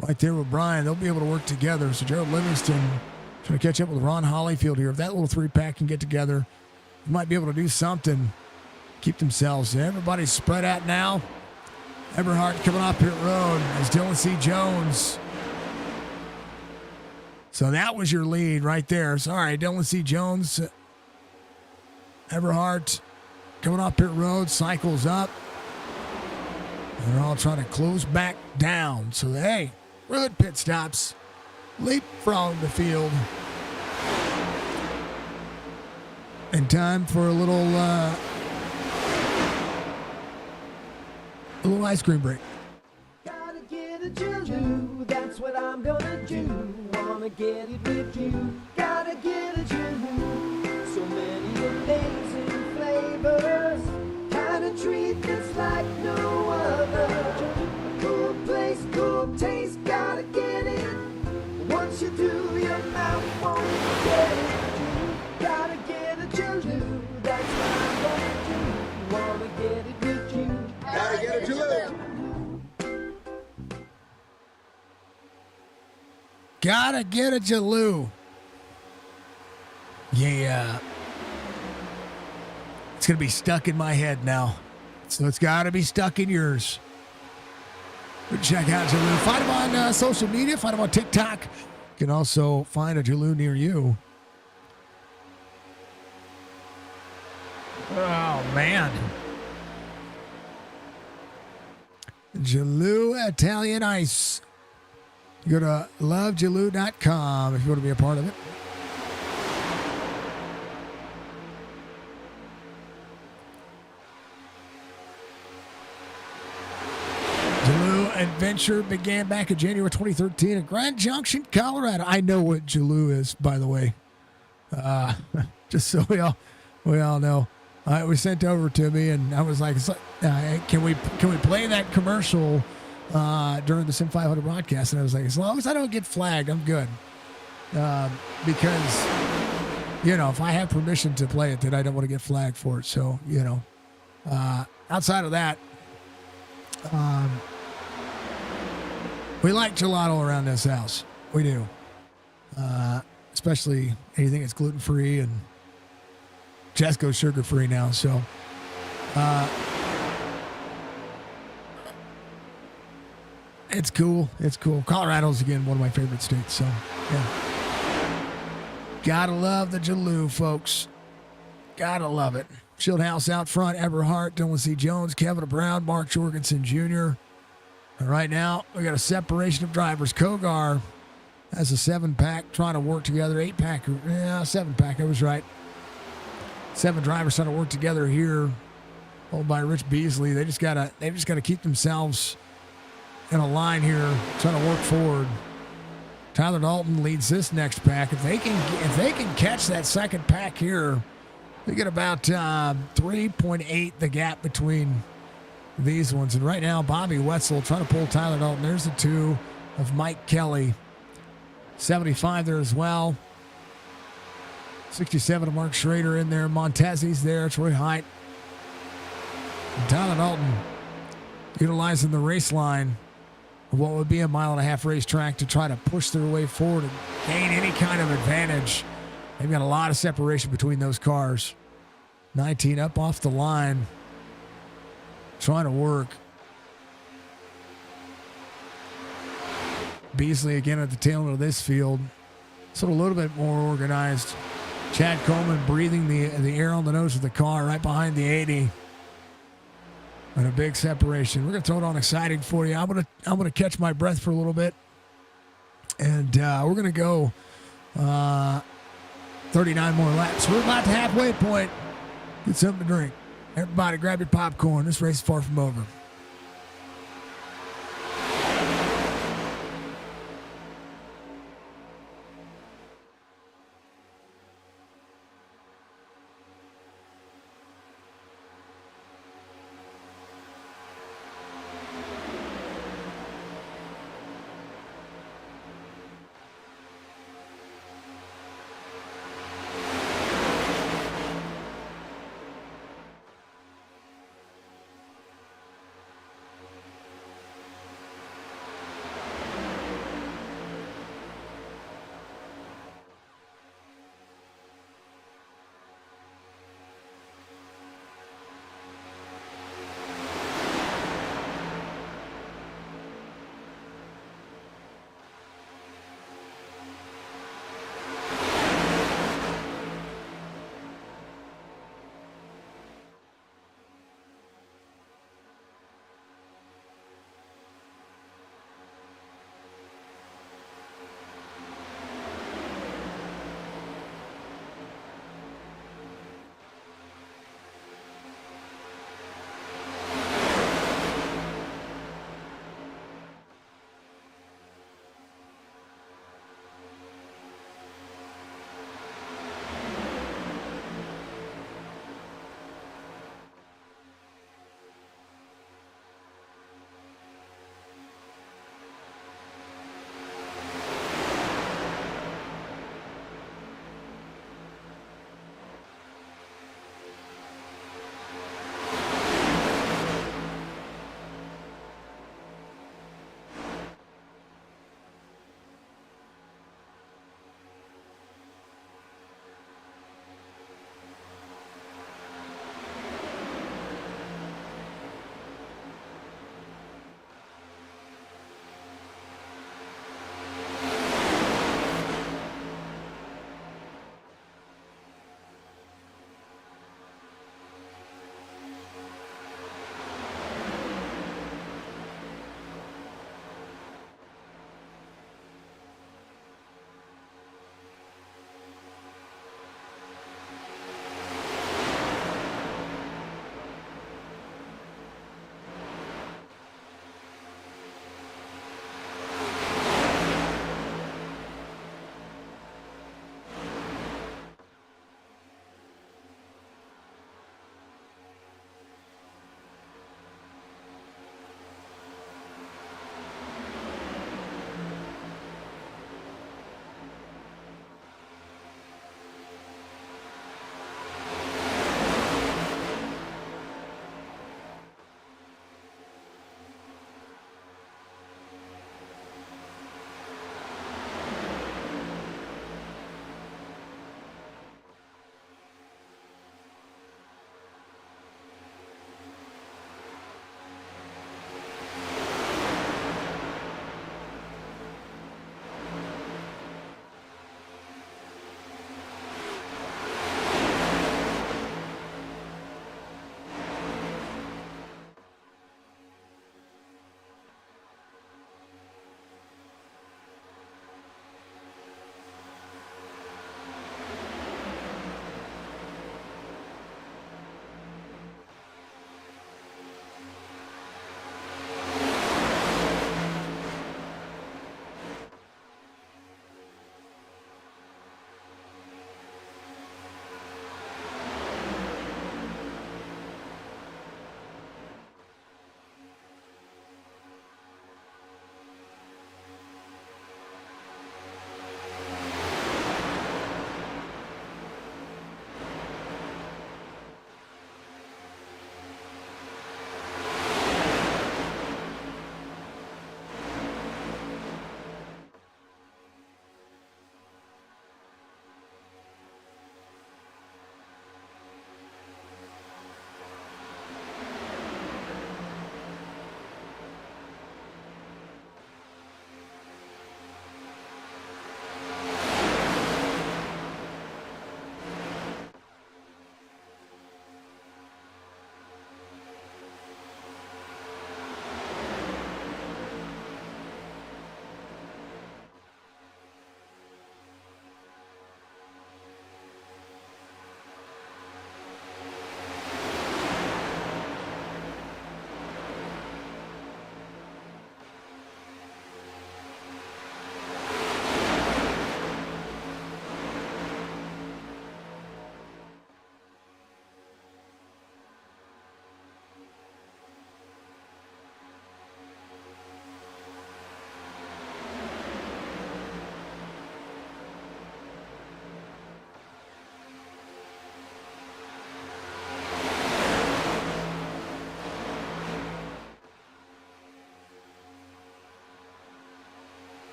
right there with Brian. They'll be able to work together. So Gerald Livingston trying to catch up with Ron Hollyfield here. If that little 3-pack can get together, they might be able to do something. Keep themselves. Everybody's spread out now. Eberhardt coming off pit road as Dylan C. Jones. So that was your lead right there. So, all right, Dylan C. Jones. Eberhardt coming off pit road, cycles up. They're all trying to close back down. So, hey, good pit stops. Leapfrog the field. And time for a little ice cream break. Gotta get a Jaloo, that's what I'm gonna do. Wanna get it with you. Gotta get a Jaloo. So many amazing flavors. Kind of treat that's like no other. Cool place, cool taste, gotta get it. Once you do, your mouth won't forget it. Gotta get a Jaloo, that's what I'm gonna do. Wanna get it with you. Gotta get a Jaloo. Gotta get a Jaloo. Yeah. It's going to be stuck in my head now. So it's got to be stuck in yours. But check out Jaloo. Find them on social media. Find them on TikTok. You can also find a Jaloo near you. Oh, man. Jaloo Italian Ice. You go to lovejaloo.com if you want to be a part of it. Jaloo Adventure began back in January 2013 at Grand Junction, Colorado. I know what Jaloo is, by the way. Just so we all know. It was sent over to me, and I was like, can we play that commercial during the SIM500 broadcast? And I was like, as long as I don't get flagged, I'm good. Because, if I have permission to play it, then I don't want to get flagged for it. So, outside of that, we like gelato around this house. We do. Especially anything that's gluten-free, and Jesco's sugar-free now. So, it's cool. It's cool. Colorado's, again, one of my favorite states. So, yeah. Gotta love the Jaloo, folks. Gotta love it. Shieldhouse out front, Everhart, Dylan C. Jones, Kevin Brown, Mark Jorgensen Jr. And right now, we got a separation of drivers. Kogar has a 7-pack trying to work together. 8-pack, 7-pack, I was right. 7 drivers trying to work together here. Owned by Rich Beasley. They just gotta keep themselves in a line here, trying to work forward. Tyler Dalton leads this next pack. If they can catch that second pack here, they get about 3.8 the gap between these ones. And right now, Bobby Wetzel trying to pull Tyler Dalton. There's the 2 of Mike Kelly. 75 there as well. 67 of Mark Schrader in there. Montezzi's there. Troy Height. And Tyler Dalton utilizing the race line of what would be a 1.5-mile racetrack to try to push their way forward and gain any kind of advantage. They've got a lot of separation between those cars. 19 up off the line, trying to work. Beasley again at the tail end of this field. So a little bit more organized. Chad Coleman breathing the air on the nose of the car right behind the 80. And a big separation. We're gonna throw it on exciting for you. I'm gonna catch my breath for a little bit, and we're gonna go 39 more laps. We're about to halfway point. Get something to drink. Everybody, grab your popcorn. This race is far from over.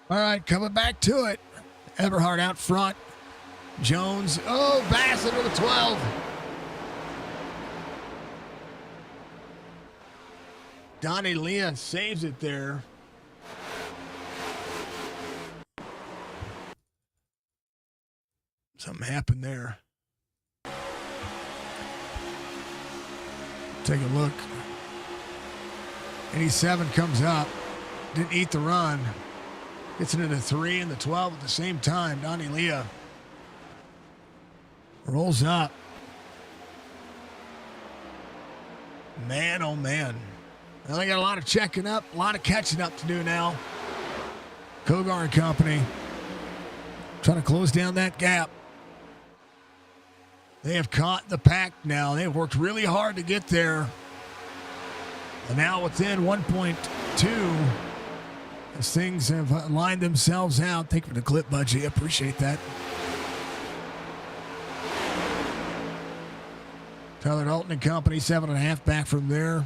All right, coming back to it. Everhart out front. Jones. Oh, Bassett with a 12. Donnie Leah saves it there. Something happened there. Take a look. 87 comes up. Didn't eat the run. Gets into the 3 and the 12 at the same time. Donnie Leah rolls up. Man, oh man. Well, they got a lot of checking up, a lot of catching up to do now. Kogar and company trying to close down that gap. They have caught the pack now. They've worked really hard to get there. And now within 1.2, as things have lined themselves out. Thank you for the clip, Budgie. I appreciate that. Tyler Dalton and company, 7.5 back from there.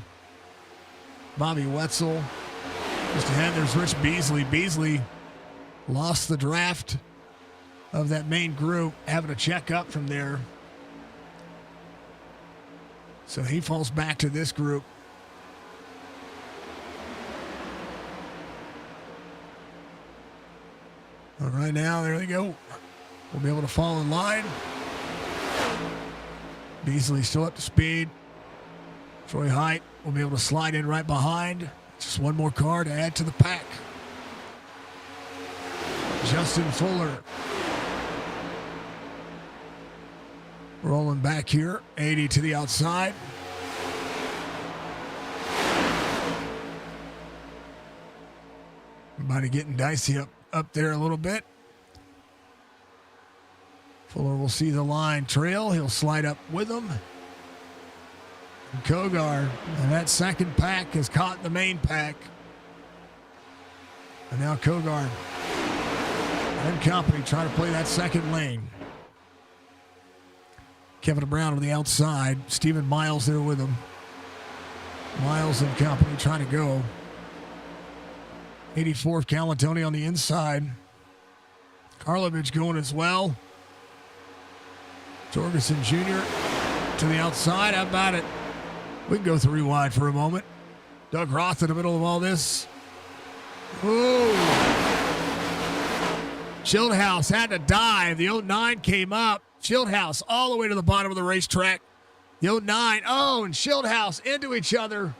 Bobby Wetzel. Just ahead, there's Rich Beasley. Beasley lost the draft of that main group, having to check up from there. So he falls back to this group. All right, now, there they go. We'll be able to fall in line. Beasley still up to speed. Troy Height will be able to slide in right behind. Just one more car to add to the pack. Justin Fuller rolling back here. 80 to the outside. Everybody getting dicey up there a little bit. Fuller will see the line trail. He'll slide up with them. And Kogar, and that second pack has caught the main pack. And now Kogar and company trying to play that second lane. Kevin Brown on the outside. Stephen Miles there with him. Miles and company trying to go. 84th Calatoni on the inside. Karlovich going as well. Jorgensen Jr. to the outside. How about it? We can go 3 wide for a moment. Doug Roth in the middle of all this. Ooh. Schildhouse had to dive. The 09 came up. Schildhouse all the way to the bottom of the racetrack. The 09. Oh, and Schildhouse into each other.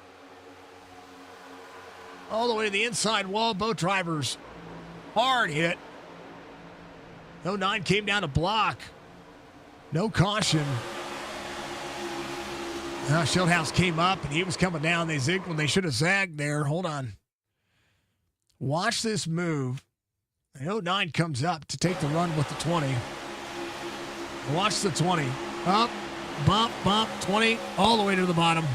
All the way to the inside wall. Both drivers hard hit. The 09 came down to block. No caution. Now Schildhouse came up and he was coming down. They zigged when they should have zagged there. Hold on. Watch this move. The 09 comes up to take the run with the 20. Watch the 20. Up, bump, bump, 20, all the way to the bottom.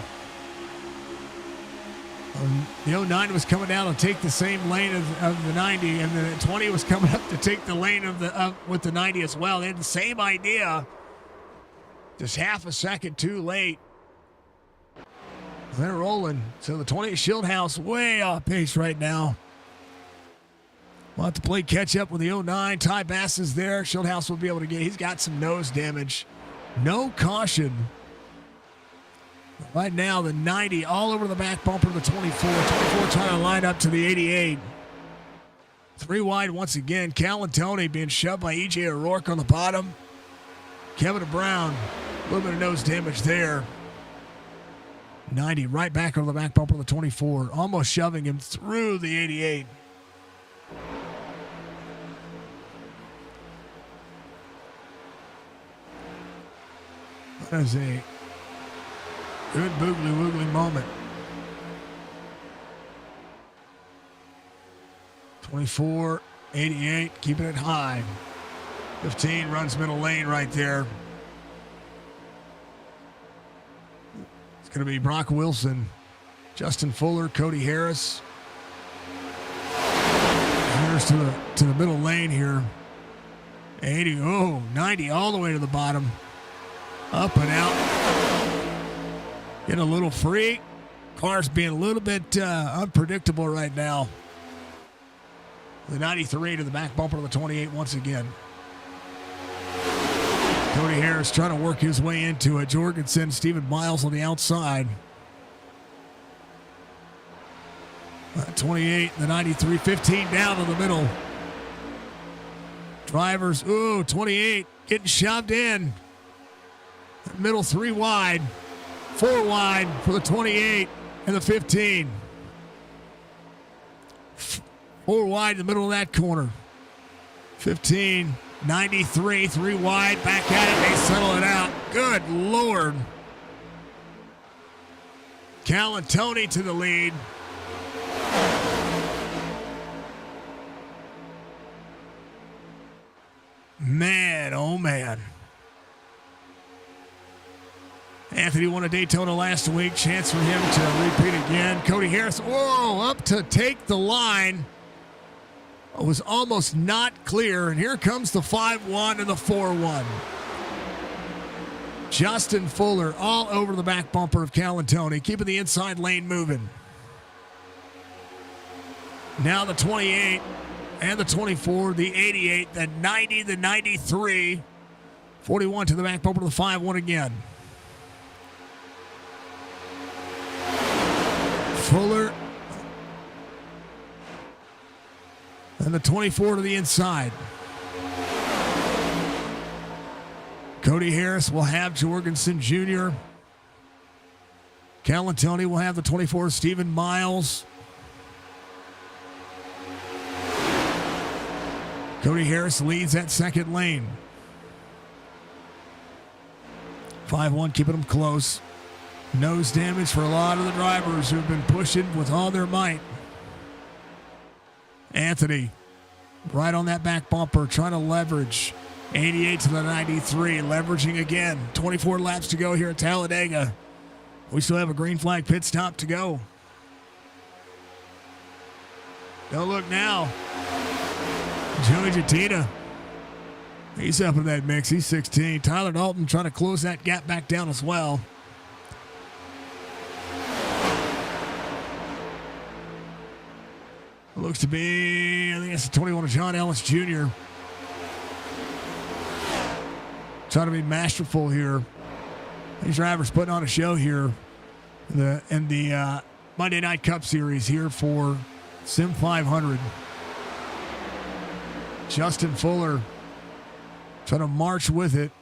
The 09 was coming down to take the same lane of the 90, and the 20 was coming up to take the lane with the 90 as well. They had the same idea, just half a second too late. They're rolling. So the 20 Schildhouse way off pace right now. We'll have to play catch up with the 09. Ty Bass is there. Schildhouse will be able to get. He's got some nose damage. No caution. Right now, the 90 all over the back bumper of the 24. 24 trying to line up to the 88. 3 wide once again. Calatoni being shoved by E.J. O'Rourke on the bottom. Kevin Brown, a little bit of nose damage there. 90 right back over the back bumper of the 24. Almost shoving him through the 88. That is a good boogly-woogly moment. 24, 88, keeping it high. 15 runs middle lane right there. It's going to be Brock Wilson, Justin Fuller, Cody Harris. Harris to the middle lane here. 80, 90 all the way to the bottom. Up and out. Getting a little free. Car's being a little bit unpredictable right now. The 93 to the back bumper of the 28 once again. Cody Harris trying to work his way into it. Jorgensen, Stephen Miles on the outside. 28, the 93, 15 down in the middle. Drivers, 28, getting shoved in. Middle 3 wide, 4 wide for the 28 and the 15. 4 wide in the middle of that corner. 15, 93, 3 wide, back at it, they settle it out. Good Lord. Cal and Tony to the lead. Man, oh man. Anthony won a Daytona last week. Chance for him to repeat again. Cody Harris, up to take the line. It was almost not clear. And here comes the 5-1 and the 4-1. Justin Fuller all over the back bumper of Cal and Tony, keeping the inside lane moving. Now the 28 and the 24, the 88, the 90, the 93. 41 to the back bumper of the 5-1 again. Fuller. And the 24 to the inside. Cody Harris will have Jorgensen Jr. Cal and Tony will have the 24, Stephen Miles. Cody Harris leads that second lane. 5-1, keeping them close. Nose damage for a lot of the drivers who have been pushing with all their might. Anthony, right on that back bumper, trying to leverage. 88 to the 93, leveraging again. 24 laps to go here at Talladega. We still have a green flag pit stop to go. Don't look now. Joey Jattina, he's up in that mix. He's 16. Tyler Dalton trying to close that gap back down as well. It looks to be, I think it's the 21 of John Ellis Jr. Trying to be masterful here. These drivers putting on a show here in the Monday Night Cup Series here for SIM500. Justin Fuller trying to march with it.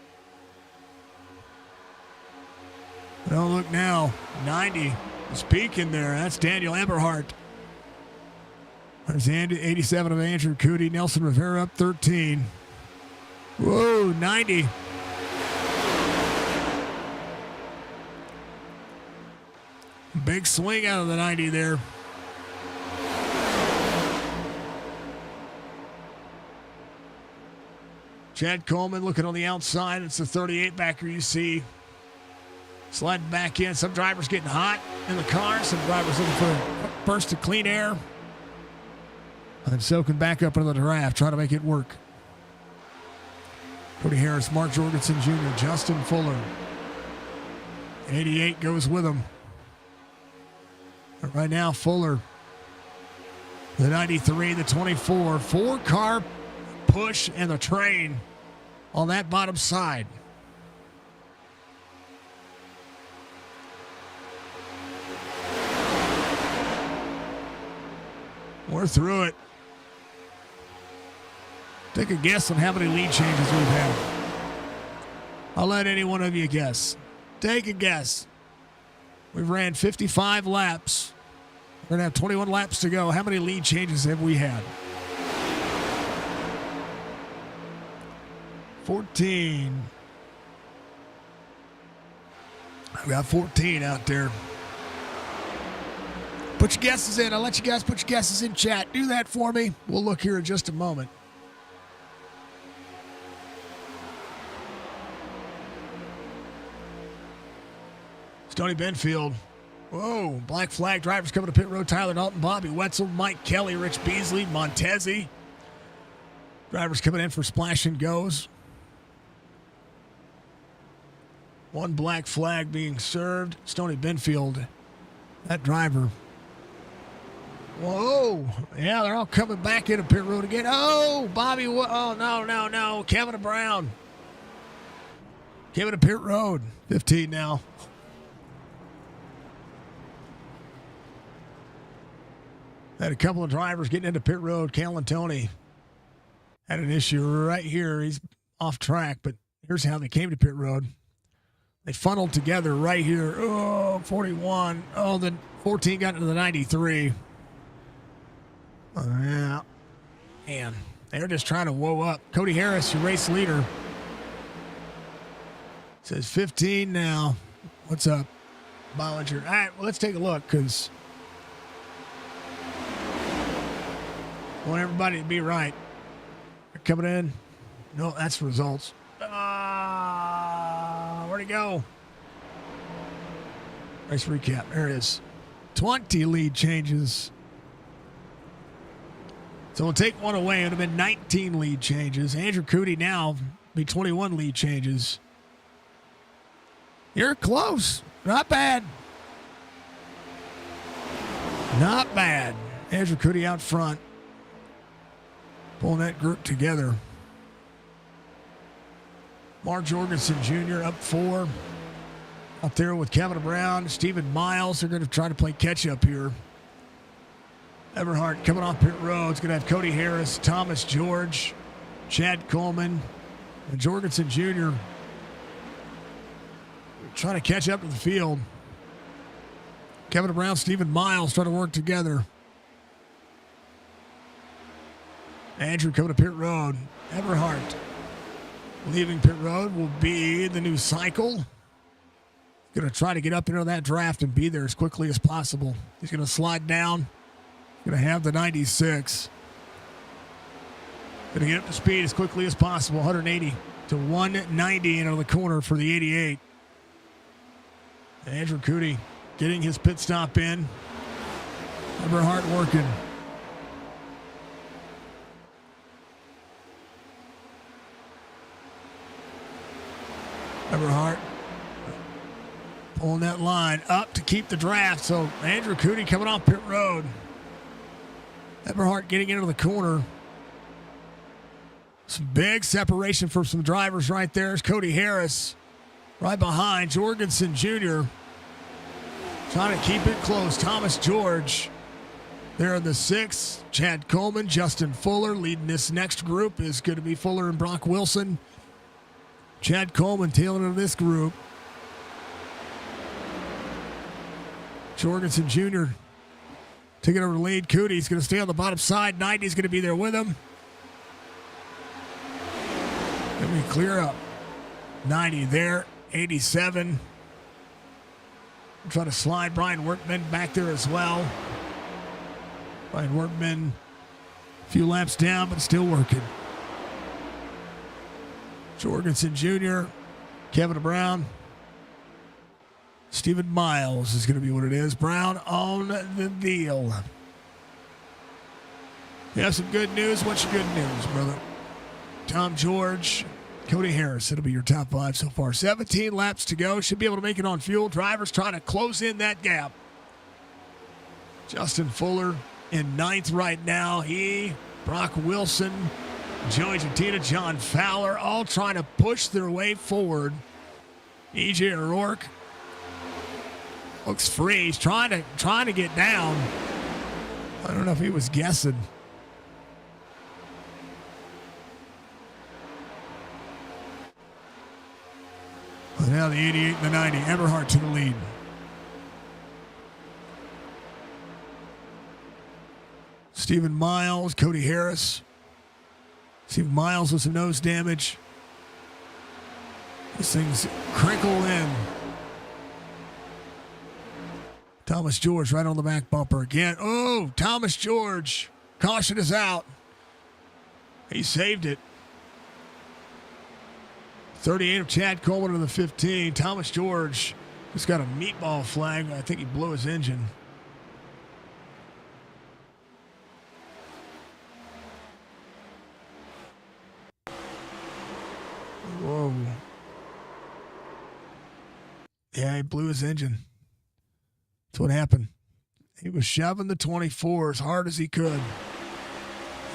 Oh, look now. 90 is peaking there. That's Daniel Eberhardt. There's the 87 of Andrew Cootie. Nelson Rivera up 13. Whoa, 90. Big swing out of the 90 there. Chad Coleman looking on the outside. It's the 38 backer you see. Sliding back in. Some drivers getting hot in the car. Some drivers looking for a burst of clean air. And soaking back up into the draft, trying to make it work. Cody Harris, Mark Jorgensen Jr., Justin Fuller. 88 goes with him. But right now, Fuller, the 93, the 24, 4-car push and the train on that bottom side. We're through it. Take a guess on how many lead changes we've had. I'll let any one of you guess. Take a guess. We've ran 55 laps. We're going to have 21 laps to go. How many lead changes have we had? 14. I've got 14 out there. Put your guesses in. I'll let you guys put your guesses in chat. Do that for me. We'll look here in just a moment. Stoney Benfield. Whoa, black flag drivers coming to pit road. Tyler Dalton, Bobby Wetzel, Mike Kelly, Rich Beasley, Montezi. Drivers coming in for splash and goes. One black flag being served. Stoney Benfield, that driver. Whoa. Yeah, they're all coming back into pit road again. Oh, Bobby. Oh, no. Kevin Brown. Kevin to pit road. 15 now. Had a couple of drivers getting into pit road. Kalen Tony had an issue right here. He's off track, but here's how they came to pit road. They funneled together right here. Oh, 41. Oh, then 14 got into the 93. Oh, yeah. Man, they're just trying to woe up. Cody Harris, your race leader. Says 15 now. What's up, Bollinger? All right, well, let's take a look because I want everybody to be right. They're coming in. No, that's results. Where'd he go? Race recap. There it is. 20 lead changes. So we'll take one away. It would have been 19 lead changes. Andrew Cootie now be 21 lead changes. You're close. Not bad. Not bad. Andrew Cootie out front. Pulling that group together. Mark Jorgensen Jr. up 4. Out there with Kevin Brown. Stephen Miles. They're going to try to play catch up here. Everhart coming off pit road. It's going to have Cody Harris, Thomas George, Chad Coleman, and Jorgensen Jr. trying to catch up to the field. Kevin Brown, Stephen Miles trying to work together. Andrew coming to pit road. Everhart leaving pit road will be the new cycle. Going to try to get up into that draft and be there as quickly as possible. He's going to slide down. Going to have the 96. Going to get up to speed as quickly as possible. 180 to 190 into the corner for the 88. Andrew Cootie getting his pit stop in. Everhart working. Everhart pulling that line up to keep the draft. So Andrew Cootie coming off pit road. Everhart getting into the corner. Some big separation for some drivers right there. There's Cody Harris right behind Jorgensen Jr. Trying to keep it close. Thomas George there in the 6th. Chad Coleman, Justin Fuller leading this next group is going to be Fuller and Brock Wilson. Chad Coleman tailing into this group. Jorgensen Jr. taking over the lead. Cootie's going to stay on the bottom side. 90's going to be there with him. Let me clear up. 90 there. 87. Try to slide Brian Workman back there as well. Brian Workman a few laps down, but still working. Jorgensen Jr., Kevin Brown. Stephen Miles is going to be what it is. Brown on the deal. You have some good news. What's your good news, brother? Tom George, Cody Harris. It'll be your top 5 so far. 17 laps to go. Should be able to make it on fuel. Drivers trying to close in that gap. Justin Fuller in 9th right now. Brock Wilson, Joey Gentina, John Fowler, all trying to push their way forward. EJ O'Rourke looks free. He's trying to get down. I don't know if he was guessing. But now the 88 and the 90. Everhart to the lead. Stephen Miles, Cody Harris. Stephen Miles with some nose damage. This thing's crinkle in. Thomas George right on the back bumper again. Oh, Thomas George. Caution is out. He saved it. 38 of Chad Coleman to the 15. Thomas George just got a meatball flag. I think he blew his engine. Whoa. Yeah, he blew his engine. That's what happened. He was shoving the 24 as hard as he could.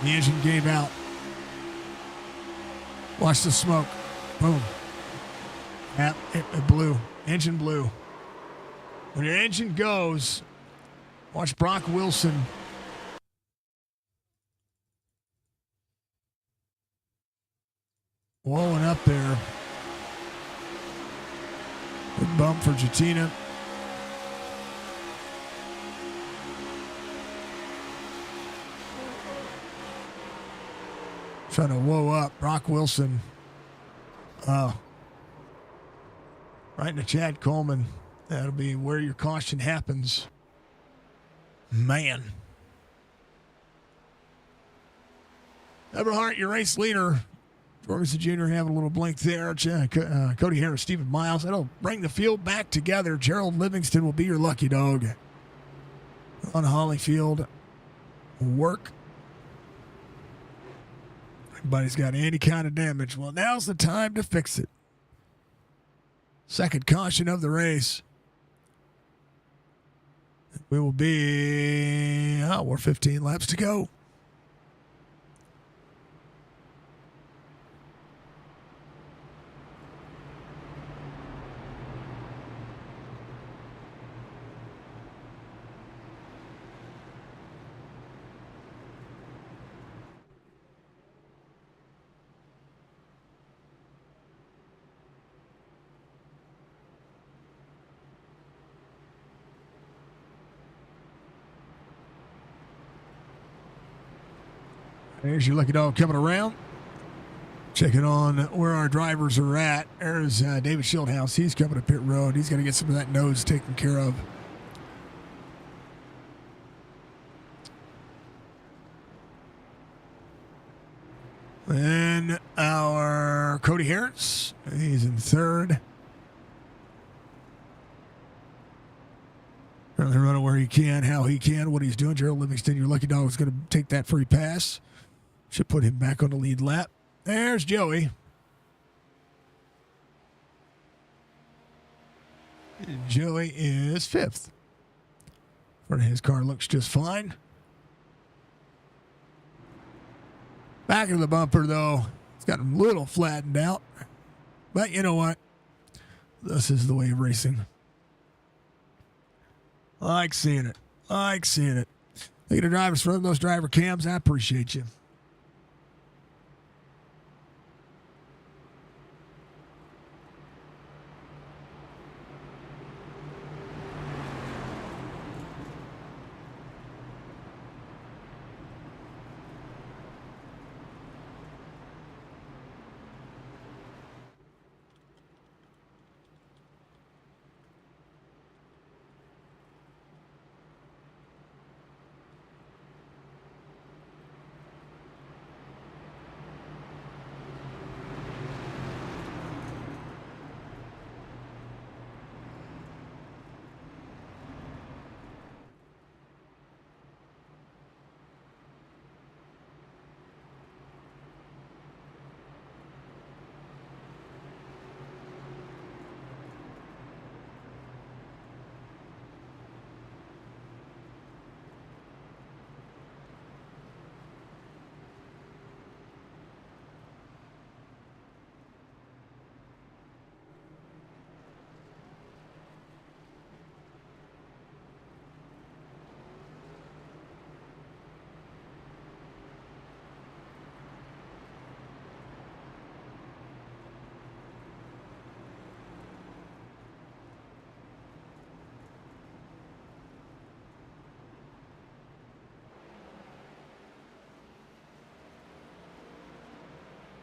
The engine gave out. Watch the smoke. Boom. Yep, it blew. Engine blew. When your engine goes, watch Brock Wilson. Blowing up there. Big bump for Jatina. Trying to whoa up. Brock Wilson. Right into Chad Coleman. That'll be where your caution happens. Man. Everhart, your race leader. Jorgensen Jr. having a little blink there. Cody Harris, Stephen Miles. That'll bring the field back together. Gerald Livingston will be your lucky dog. On Hollyfield. Work. Everybody's got any kind of damage. Well, now's the time to fix it. Second caution of the race. We will be, we're 15 laps to go. There's your lucky dog coming around. Checking on where our drivers are at. There's David Schildhouse. He's coming to pit road. He's going to get some of that nose taken care of. And our Cody Harris. He's in third. Trying to run it where he can, how he can, what he's doing. Gerald Livingston, your lucky dog, is going to take that free pass. Should put him back on the lead lap. There's Joey. Joey is fifth. Front of his car looks just fine. Back of the bumper, though, it's got him a little flattened out. But you know what? This is the way of racing. I like seeing it. I like seeing it. Look at the drivers from those driver cams. I appreciate you.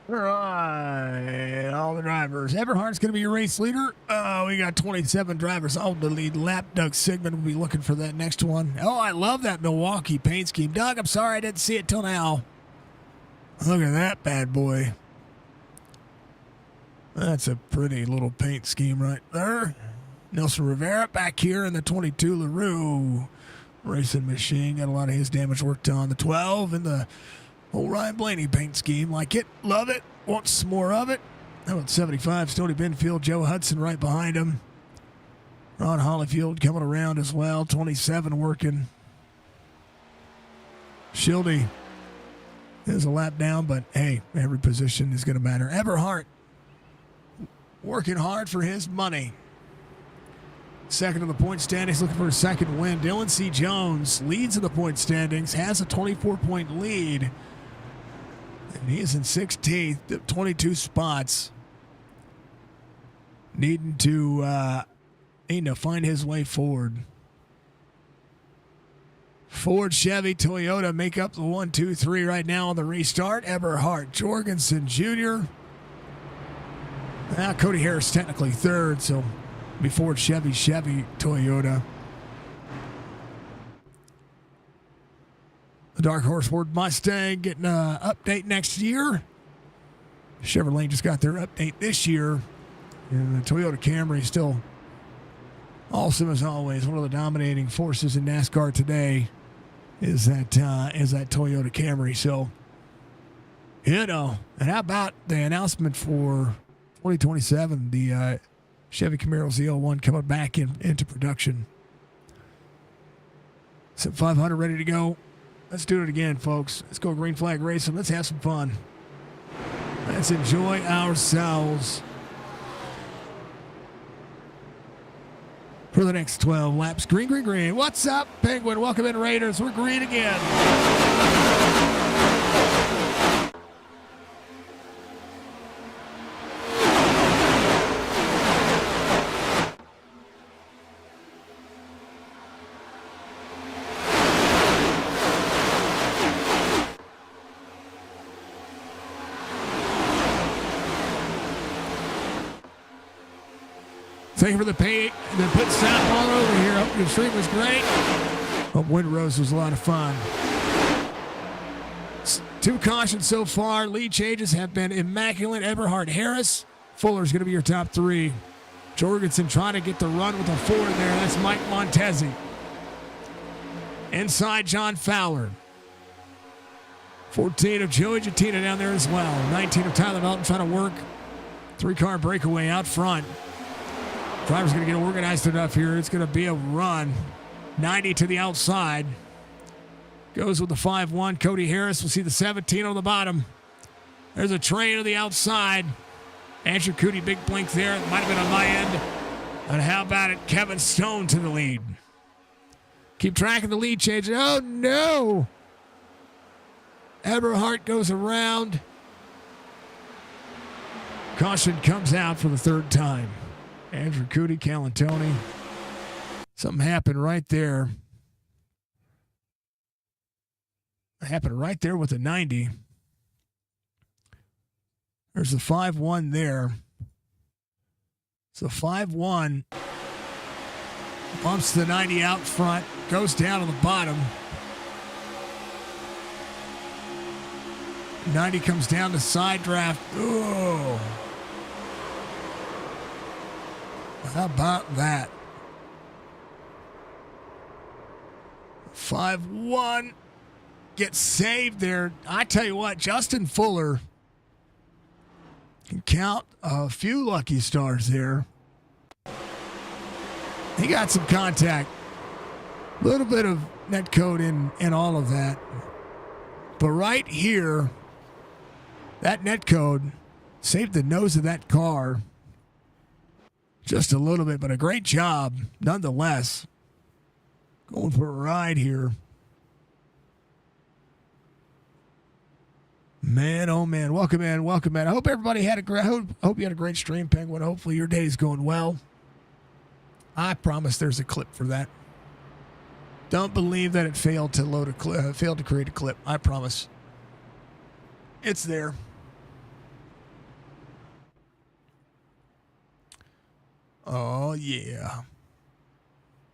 All right, all the drivers. Everhart's going to be your race leader. We got 27 drivers on the lead lap. Doug Sigmund will be looking for that next one. Oh, I love that Milwaukee paint scheme. Doug, I'm sorry I didn't see it till now. Look at that bad boy. That's a pretty little paint scheme right there. Nelson Rivera back here in the 22 LaRue racing machine. Got a lot of his damage worked on. The 12 and the old Ryan Blaney paint scheme. Like it, love it, want some more of it. How about 75? Stoney Benfield, Joe Hudson right behind him. Ron Hollyfield coming around as well. 27 working. Schilde is a lap down, but hey, every position is going to matter. Eberhardt working hard for his money. Second in the point standings, looking for a second win. Dylan C. Jones leads in the point standings, has a 24-point lead. And he is in 16th, 22 spots. Needing to find his way forward. Ford, Chevy, Toyota make up the 1, 2, 3 right now on the restart. Eberhardt, Jorgensen Jr. Now Cody Harris technically third, so be Ford, Chevy, Toyota. The Dark Horse Ford Mustang getting an update next year. Chevrolet just got their update this year. And the Toyota Camry still awesome as always. One of the dominating forces in NASCAR today is that Toyota Camry. So, and how about the announcement for 2027, the Chevy Camaro ZL1 coming back into production. SIM500 ready to go. Let's do it again, folks. Let's go green flag racing. Let's have some fun. Let's enjoy ourselves for the next 12 laps. Green, green, green. What's up, Penguin? Welcome in, Raiders. We're green again. Thank you for the pit stop all over here. Hope your stream was great. Hope Windrose was a lot of fun. 2 cautions so far. Lead changes have been immaculate. Eberhardt, Harris. Fuller's going to be your top 3. Jorgensen trying to get the run with a 4 in there. That's Mike Montezi. Inside, John Fowler. 14 of Joey Jattina down there as well. 19 of Tyler Melton trying to work. 3-car breakaway out front. Driver's going to get organized enough here. It's going to be a run. 90 to the outside. Goes with the 5-1. Cody Harris. We'll see the 17 on the bottom. There's a train on the outside. Andrew Cootie, big blink there. It might have been on my end. And how about it? Kevin Stone to the lead. Keep track of the lead change. Oh, no. Eberhardt goes around. Caution comes out for the 3rd time. Andrew Cootie, Calantoni. Something happened right there. It happened right there with the 90. There's the 5-1 there. So 5-1 bumps the 90 out front, goes down to the bottom. 90 comes down to side draft. Oh. How about that? 5-1 gets saved there. I tell you what, Justin Fuller can count a few lucky stars there. He got some contact. A little bit of net code in all of that. But right here, that net code saved the nose of that car. Just a little bit, but a great job nonetheless. Going for a ride here. Man, oh man, welcome in, welcome in. I hope everybody had a great. Hope you had a great stream, Penguin. Hopefully your day's going well. I promise there's a clip for that. Don't believe that it failed to load a clip, failed to create a clip. I promise. It's there. Oh, yeah.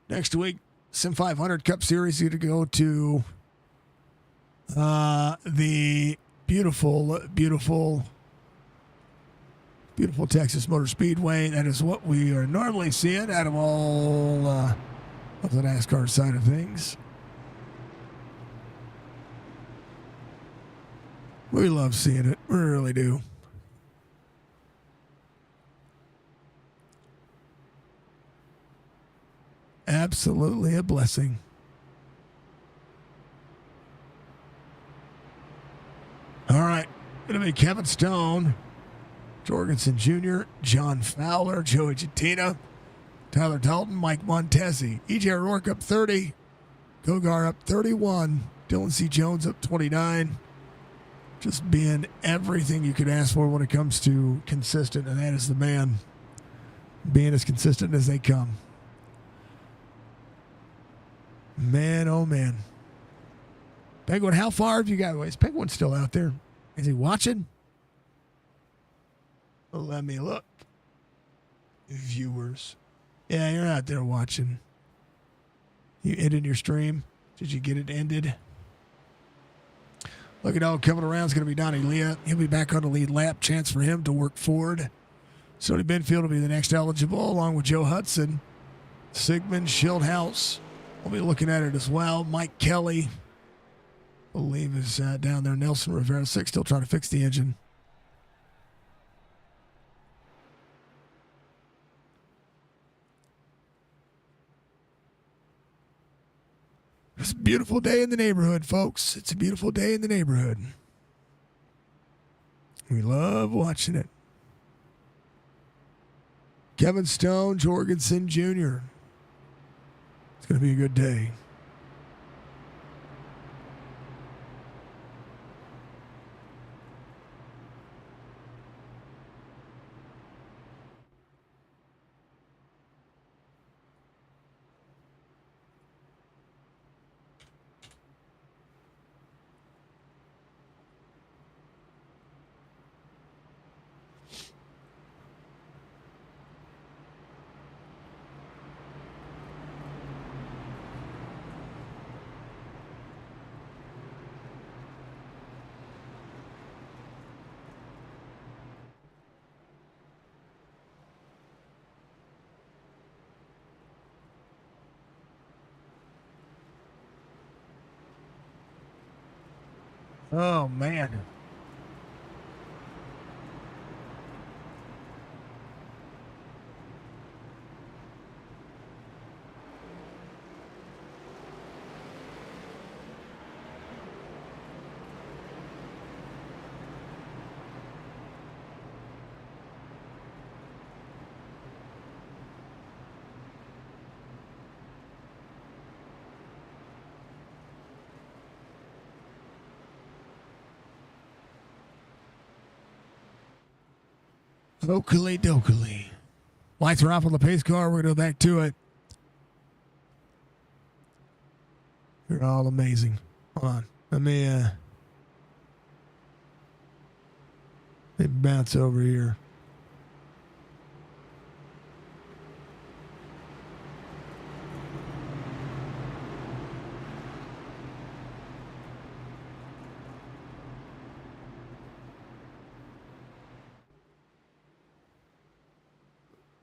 Next week, SIM500 Cup Series is going to go to the beautiful Texas Motor Speedway. That is what we are normally seeing out of all of the NASCAR side of things. We love seeing it. We really do. Absolutely a blessing. All right. Going to be Kevin Stone, Jorgensen Jr., John Fowler, Joey Jettina, Tyler Dalton, Mike Montesi, EJ O'Rourke up 30, Gogar up 31, Dylan C. Jones up 29. Just being everything you could ask for when it comes to consistent, and that is the man being as consistent as they come. Man, oh man. Penguin, how far have you got? Is Penguin still out there? Is he watching? Let me look. Viewers. Yeah, you're out there watching. You ended your stream. Did you get it ended? Look at all coming around is going to be Donnie Leah. He'll be back on the lead lap. Chance for him to work forward. Sony Benfield will be the next eligible, along with Joe Hudson. Sigmund Schildhaus will be looking at it as well. Mike Kelly, I believe, is down there. Nelson Rivera 6 still trying to fix the engine. It's a beautiful day in the neighborhood, folks. It's a beautiful day in the neighborhood. We love watching it. Kevin Stone, Jorgensen Jr. It's going to be a good day. Oh, man. Oakley dokley. Lights are off on the pace car. We're going to go back to it. You're all amazing. Hold on. Let me bounce over here.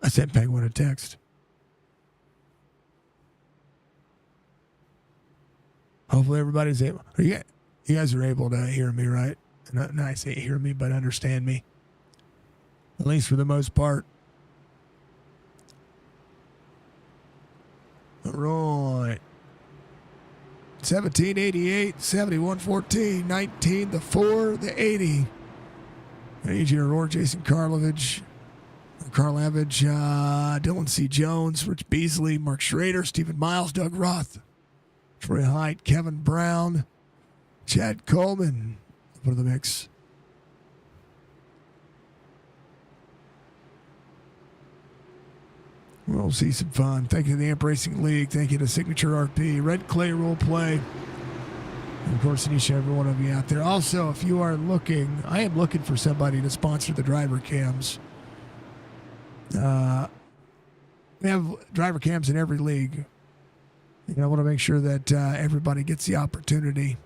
I sent Penguin a text. Hopefully everybody's able. You guys are able to hear me, right? Not I say hear me, but understand me. At least for the most part. All right. 1788, 7114, 19, the 4, the 80. AJ O'Rourke, Jason Karlovich, Dylan C. Jones, Rich Beasley, Mark Schrader, Stephen Miles, Doug Roth, Troy Height, Kevin Brown, Chad Coleman for the mix. We'll see some fun. Thank you to the Amp Racing League. Thank you to Signature RP, Red Clay Role Play, and of course, each and every one of you out there. Also, if you are looking, I am looking for somebody to sponsor the driver cams. We have driver cams in every league. I want to make sure that everybody gets the opportunity.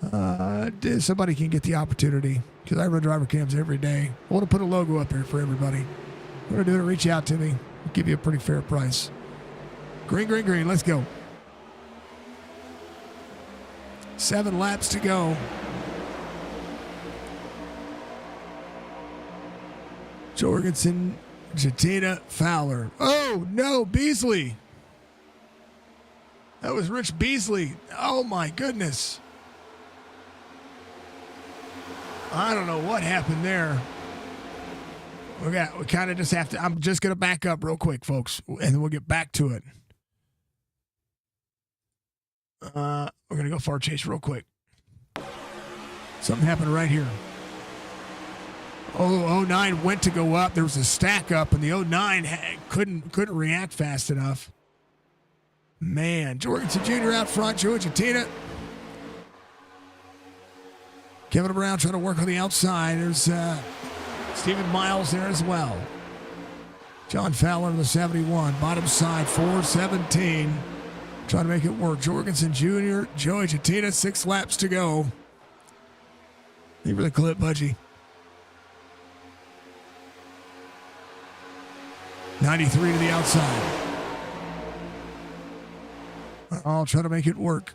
Somebody can get the opportunity because I run driver cams every day. I want to put a logo up here for everybody. What to do to reach out to me. I'll give you a pretty fair price. Green, green, green. Let's go. 7 laps to go. Jorgensen Jatina Fowler. Oh, no, Beasley. That was Rich Beasley. Oh, my goodness. I don't know what happened there. We kind of just have to, I'm just going to back up real quick, folks, and then we'll get back to it. We're going to go far chase real quick. Something happened right here. Oh, 09 went to go up. There was a stack up, and the 09 couldn't react fast enough. Man, Jorgensen Jr. out front, Joey Jatina. Kevin Brown trying to work on the outside. There's Stephen Miles there as well. John Fowler in the 71. Bottom side, 4:17. Trying to make it work. Jorgensen Jr., Joey Jatina, 6 laps to go. Leave the clip, Budgie. 93 to the outside. I'll try to make it work.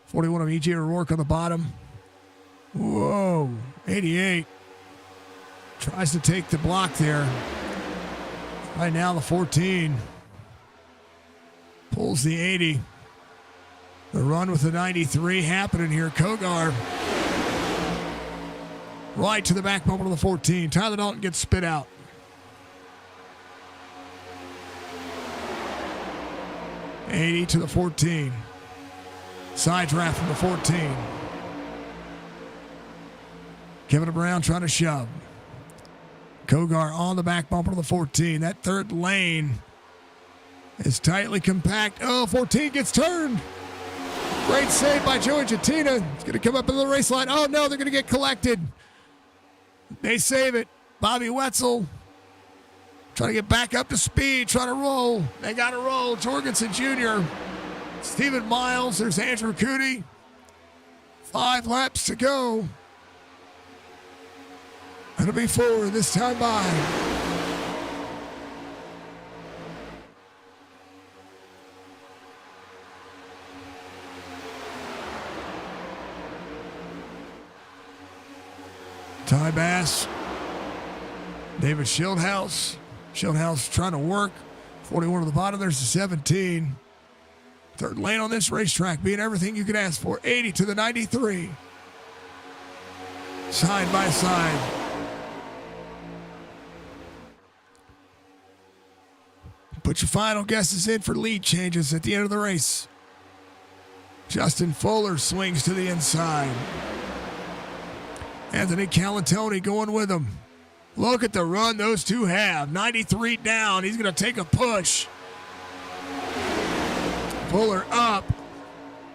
41 of E.J. O'Rourke on the bottom. Whoa, 88. Tries to take the block there. Right now, the 14. Pulls the 80. The run with the 93 happening here. Kogar. Right to the back bumper of the 14. Tyler Dalton gets spit out. $80 to the 14. Side draft from the 14. Kevin Brown trying to shove. Kogar on the back bumper of the 14. That third lane is tightly compact. Oh, 14 gets turned. Great save by Joey Jatina. It's going to come up in the race line. Oh, no, they're going to get collected. They save it. Bobby Wetzel trying to get back up to speed, trying to roll. They got to roll. Jorgensen Jr., Stephen Miles, there's Andrew Cooney. 5 laps to go. It'll be 4 this time by. Ty Bass, David Schildhouse. Schildhouse trying to work. 41 to the bottom. There's the 17. Third lane on this racetrack, being everything you could ask for. 80 to the 93. Side by side. Put your final guesses in for lead changes at the end of the race. Justin Fuller swings to the inside. Anthony Calatoni going with him. Look at the run those two have. 93 down. He's going to take a push. Fuller up.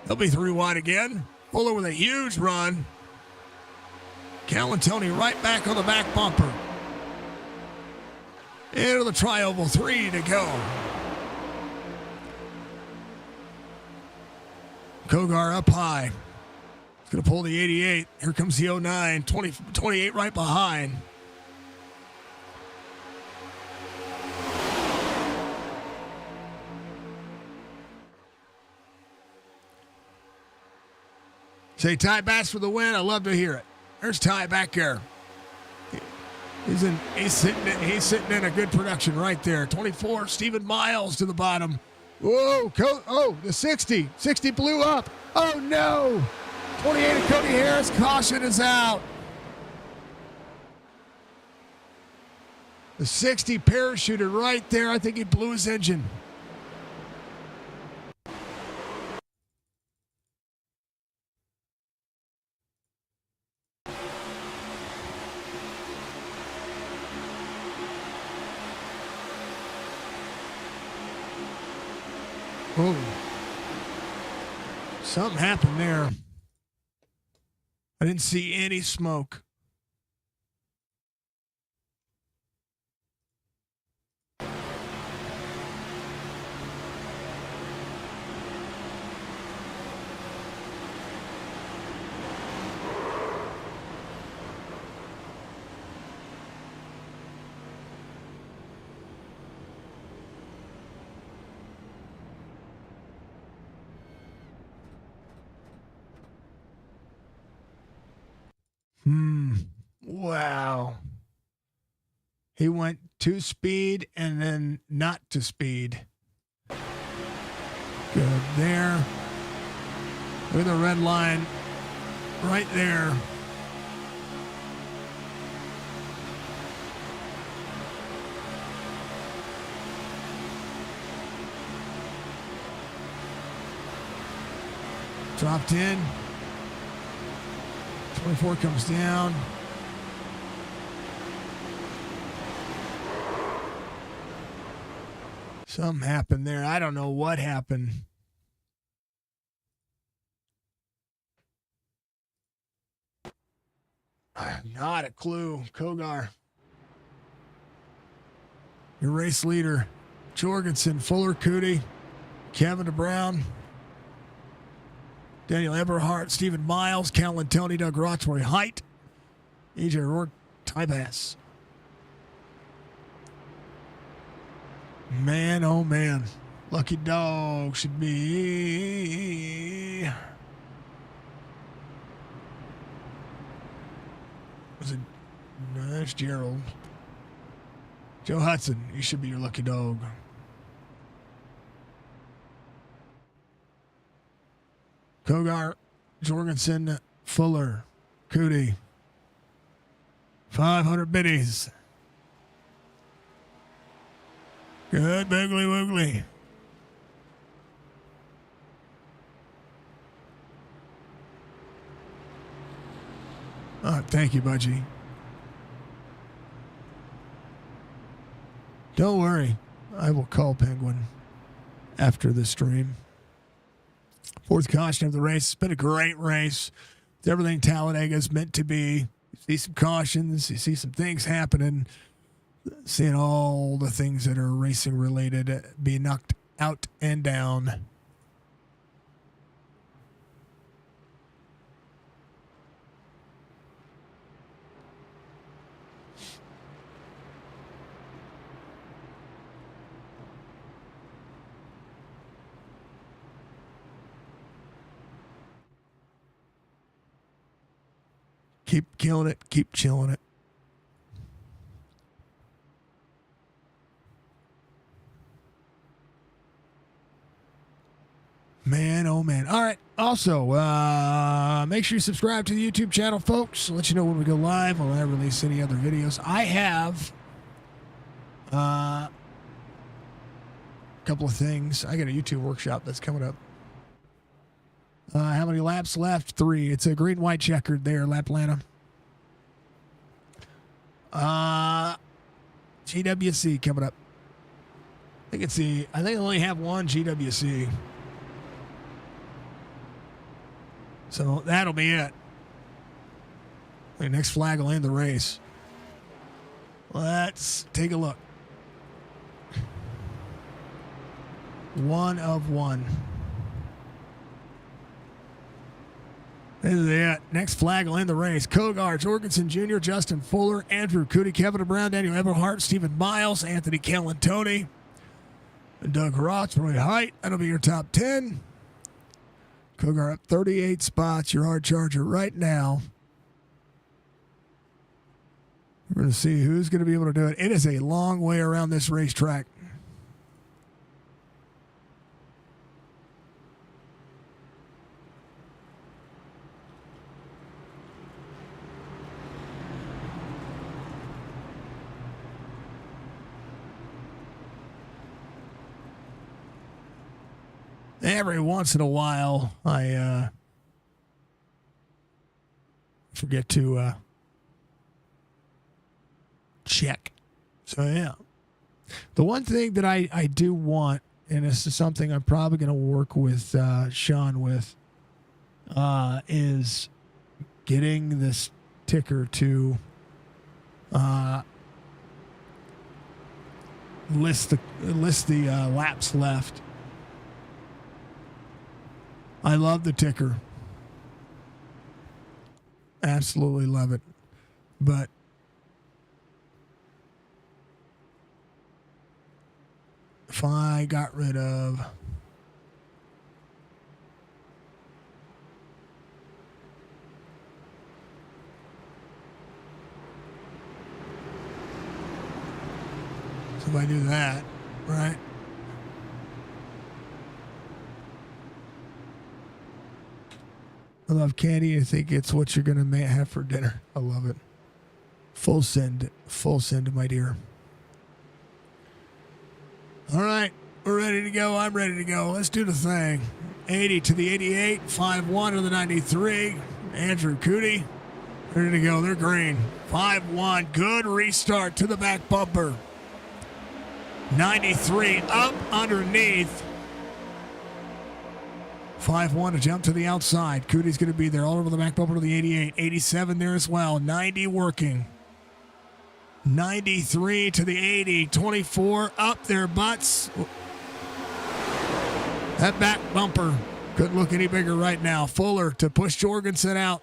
He'll be 3 wide again. Fuller with a huge run. Calatoni right back on the back bumper. Into the tri-oval, 3 to go. Kogar up high. He's going to pull the 88. Here comes the 09. 28 right behind. Say Ty Bass for the win. I love to hear it. There's Ty back there. He's sitting in a good production right there. 24, Stephen Miles to the bottom. Whoa, the 60. 60 blew up. Oh, no. 28 of Cody Harris. Caution is out. The 60 parachuted right there. I think he blew his engine. Oh, something happened there. I didn't see any smoke. Wow. He went went to speed and then not to speed. Good there. Look at the red line right there. Dropped in. 24 comes down. Something happened there. I don't know what happened. Not a clue. Kogar, your race leader. Jorgensen, Fuller, Cootie, Kevin DeBrown, Daniel Eberhardt, Stephen Miles, Callan Tony, Doug Roxbury, Height, AJ Rourke, Ty Bass. Man, oh man. Lucky Dog should be... Was it... No, that's Gerald. Joe Hudson, you should be your lucky dog. Kogar, Jorgensen, Fuller, Cootie. 500 biddies. Good boogly woogly. Thank you, Budgie. Don't worry. I will call Penguin after the stream. Fourth caution of the race. It's been a great race. It's everything Talladega is meant to be. You see some cautions. You see some things happening. Seeing all the things that are racing related be knocked out and down. Keep killing it. Keep chilling it. Man, oh man. All right. Also, make sure you subscribe to the YouTube channel, folks. I'll let you know when we go live or when I release any other videos. I have a couple of things. I got a YouTube workshop that's coming up. How many laps left? 3. It's a green-white checkered there, Laplana. GWC coming up. I think I only have one GWC. So that'll be it. The next flag will end the race. Let's take a look. 1 of 1. This is it. Next flag will end the race. Kogar, Jorgensen Jr., Justin Fuller, Andrew Cootie, Kevin Brown, Daniel Eberhardt, Stephen Miles, Anthony Callan-Tony, and Doug Roxbury Height. That'll be your top 10. Kogar up 38 spots. Your hard charger right now. We're going to see who's going to be able to do it. It is a long way around this racetrack. Every once in a while, I forget to check. So, yeah. The one thing that I do want, and this is something I'm probably going to work with Sean with, is getting this ticker to list the laps left. I love the ticker. Absolutely love it. But if I got rid of if I do that, right? I love candy. I think it's what you're going to have for dinner. I love it. Full send, my dear. All right, we're ready to go. I'm ready to go. Let's do the thing. 80 to the 88, 5-1 to the 93. Andrew Cootie, ready to go. They're green. 5-1, good restart to the back bumper. 93 up underneath. 5-1 to jump to the outside. Cootie's going to be there all over the back bumper to the 88. 87 there as well. 90 working. 93 to the 80. 24 up their butts. That back bumper couldn't look any bigger right now. Fuller to push Jorgensen out.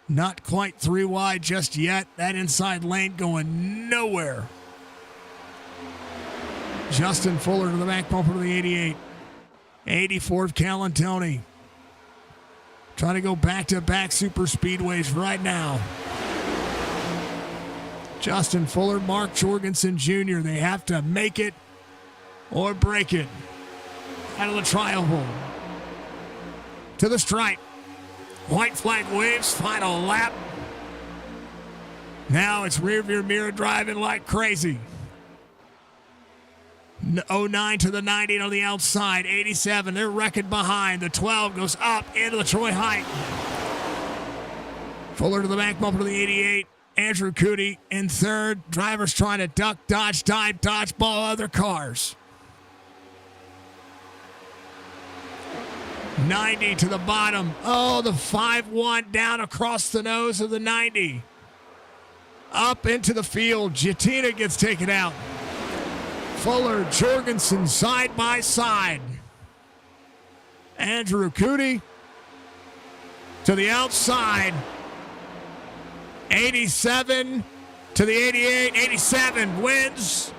Not quite 3 wide just yet. That inside lane going nowhere. Justin Fuller to the back bumper to the 88. 84 of Calantoni. Trying to go back-to-back super speedways right now. Justin Fuller, Mark Jorgensen Jr. They have to make it or break it. Out of the triangle. To the stripe. White flag waves, final lap. Now it's rear mirror driving like crazy. 09 to the 90 on the outside. 87, they're wrecking behind. The 12 goes up into the Troy Height. Fuller to the back bumper to the 88. Andrew Cootie in third. Drivers trying to duck, dodge, dive, dodgeball other cars. 90 to the bottom. Oh, the 5-1 down across the nose of the 90. Up into the field. Giatina gets taken out. Fuller, Jorgensen side by side. Andrew Cootie to the outside. 87 to the 88. 87 wins.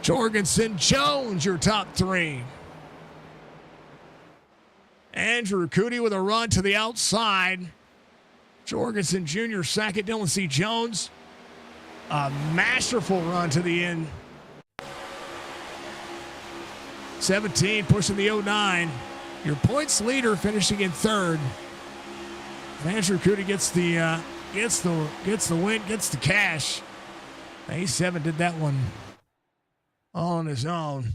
Jorgensen, Jones, your top 3. Andrew Cootie with a run to the outside. Jorgensen Jr. second. Dylan C. Jones. A masterful run to the end. 17 pushing the 09. Your points leader finishing in third. Andrew Cootie gets the win, gets the cash. A7 did that one all on his own.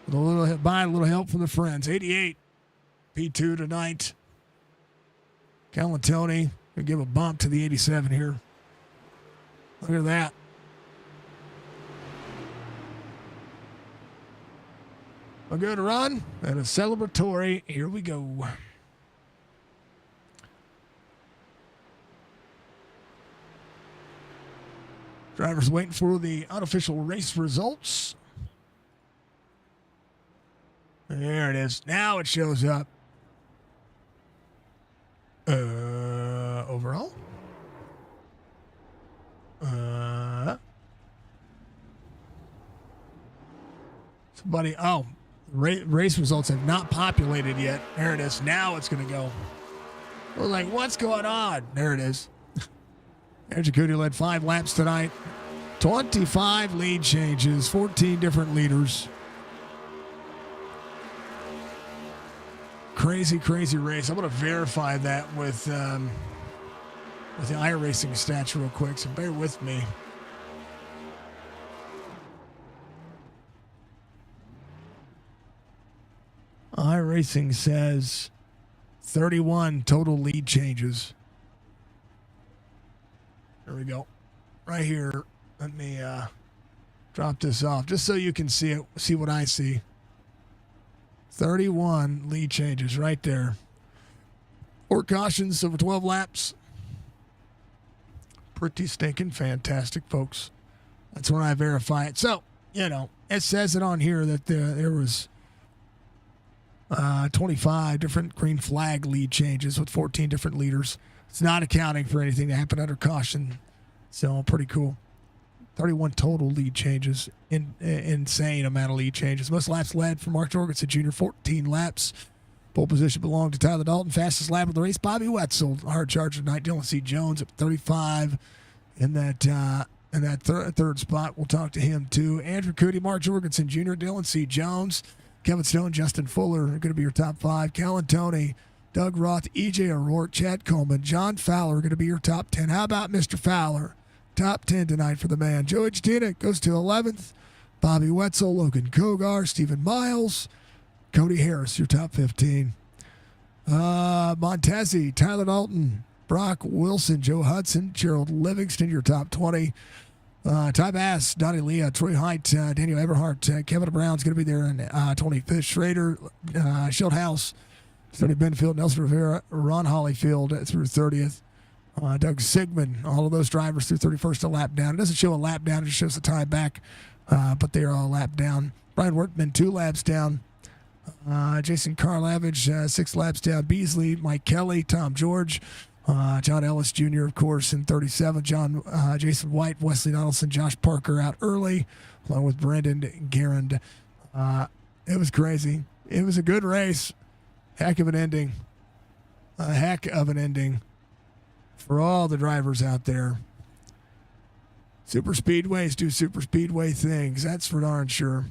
With a little help from the friends. 88. P2 tonight. Calantoni will give a bump to the 87 here. Look at that. A good run and a celebratory. Here we go. Drivers waiting for the unofficial race results. There it is. Now it shows up. Overall. Somebody. Oh, race results have not populated yet. There it is. Now it's going to go. We're like, what's going on? There it is. Andrew Cootie led 5 laps tonight. 25 lead changes. 14 different leaders. Crazy, crazy race. I'm going to verify that with the iRacing stats real quick, so bear with me. iRacing says 31 total lead changes. There we go. Right here. Let me drop this off just so you can see it. See what I see. 31 lead changes right there. 4 cautions over 12 laps. Pretty stinking fantastic, folks. That's when I verify it. So, it says it on here that there was 25 different green flag lead changes with 14 different leaders. It's not accounting for anything that happened under caution. So, pretty cool. 31 total lead changes. Insane amount of lead changes. Most laps led for Mark Jorgensen Jr., 14 laps. Pole position belonged to Tyler Dalton. Fastest lap of the race, Bobby Wetzel. Hard charger tonight. Dylan C. Jones at 35 in that in that third spot. We'll talk to him too. Andrew Cootie, Mark Jorgensen Jr., Dylan C. Jones, Kevin Stone, Justin Fuller are going to be your top 5. Cal Tony, Doug Roth, E.J. O'Rourke, Chad Coleman, John Fowler are going to be your top 10. How about Mr. Fowler? Top 10 tonight for the man. Joey Jadina goes to 11th. Bobby Wetzel, Logan Kogar, Stephen Miles, Cody Harris, your top 15. Montezi, Tyler Dalton, Brock Wilson, Joe Hudson, Gerald Livingston, your top 20. Ty Bass, Donnie Leah, Troy Height, Daniel Everhart, Kevin Brown's going to be there in 25th. Schrader, Schildhouse, Sonny Benfield, Nelson Rivera, Ron Hollyfield through 30th. Doug Sigmund, all of those drivers through 31st, a lap down. It doesn't show a lap down, it just shows the time back, but they are all lap down. Brian Wortman, 2 laps down. Jason Karlavage, 6 laps down. Beasley, Mike Kelly, Tom George, John Ellis Jr., of course, in 37th. Jason White, Wesley Donaldson, Josh Parker out early, along with Brandon Garand. It was crazy. It was a good race. Heck of an ending. A heck of an ending for all the drivers out there. Super speedways do super speedway things. That's for darn sure.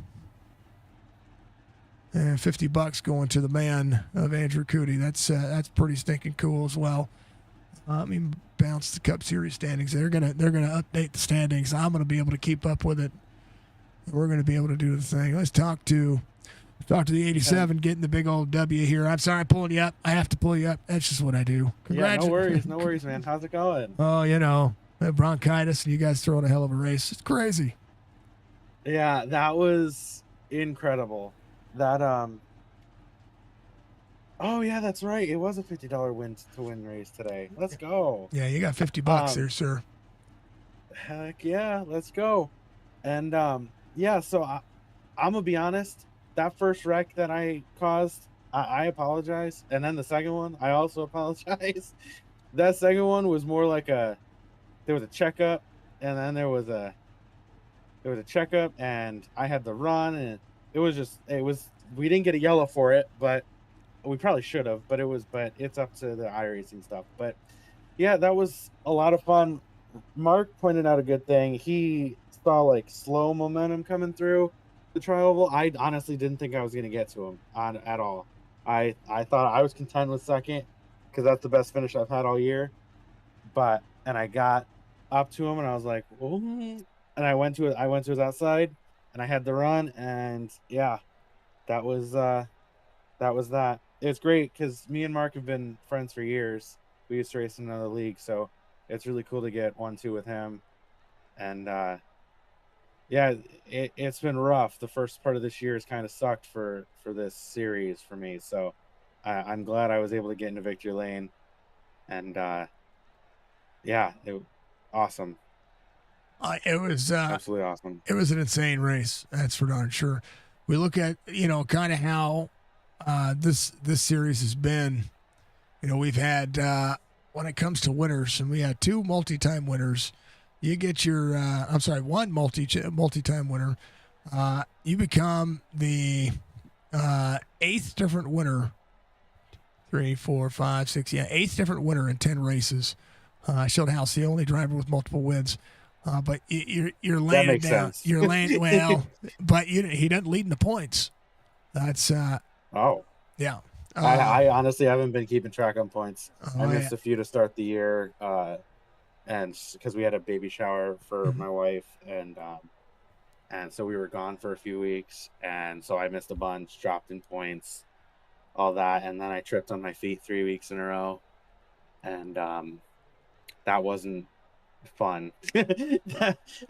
And $50 going to the man of Andrew Cootie. That's pretty stinking cool as well. Bounce the Cup Series standings. They're gonna update the standings. I'm gonna be able to keep up with it. We're gonna be able to do the thing. Let's talk to the 87, getting the big old W here. I'm sorry, I'm pulling you up. I have to pull you up. That's just what I do. Yeah, no worries, man. How's it going? Oh, bronchitis, and you guys throwing a hell of a race. It's crazy. Yeah, that was incredible. That oh yeah, that's right. It was a $50 win race today. Let's go. Yeah, you got $50 there, sir. Heck yeah, let's go. And yeah, so I'm gonna be honest. That first wreck that I caused, I apologize. And then the second one, I also apologize. That second one was more like there was a checkup, and then there was a checkup, and I had the run, and we didn't get a yellow for it, but we probably should have, but it's up to the iRacing stuff. But yeah, that was a lot of fun. Mark pointed out a good thing. He saw like slow momentum coming through the tri-oval. I honestly didn't think I was going to get to him at all. I thought I was content with second because that's the best finish I've had all year. And I got up to him and I was like, oh, and I went to his outside and I had the run, and yeah, that was that. It's great because me and Mark have been friends for years. We used to race in another league, so it's really cool to get 1-2 with him. And yeah, it's been rough. The first part of this year has kind of sucked for this series for me. So I'm glad I was able to get into victory lane. And yeah, awesome. It was absolutely awesome. It was an insane race. That's for darn sure. We look at, kind of how this series has been. We've had, when it comes to winners, and we had 2 multi-time winners. You get your, one multi-time winner. You become the 8th different winner. 3, 4, 5, 6, 8th different winner in 10 races. Schildhouse, the only driver with multiple wins. But you're laying it down. Sense. You're laying well, but he doesn't lead in the points. That's yeah. I honestly haven't been keeping track on points. I missed yeah. a few to start the year, and because we had a baby shower for my wife, and so we were gone for a few weeks, and so I missed a bunch, dropped in points, all that, and then I tripped on my feet 3 weeks in a row, and that wasn't fun.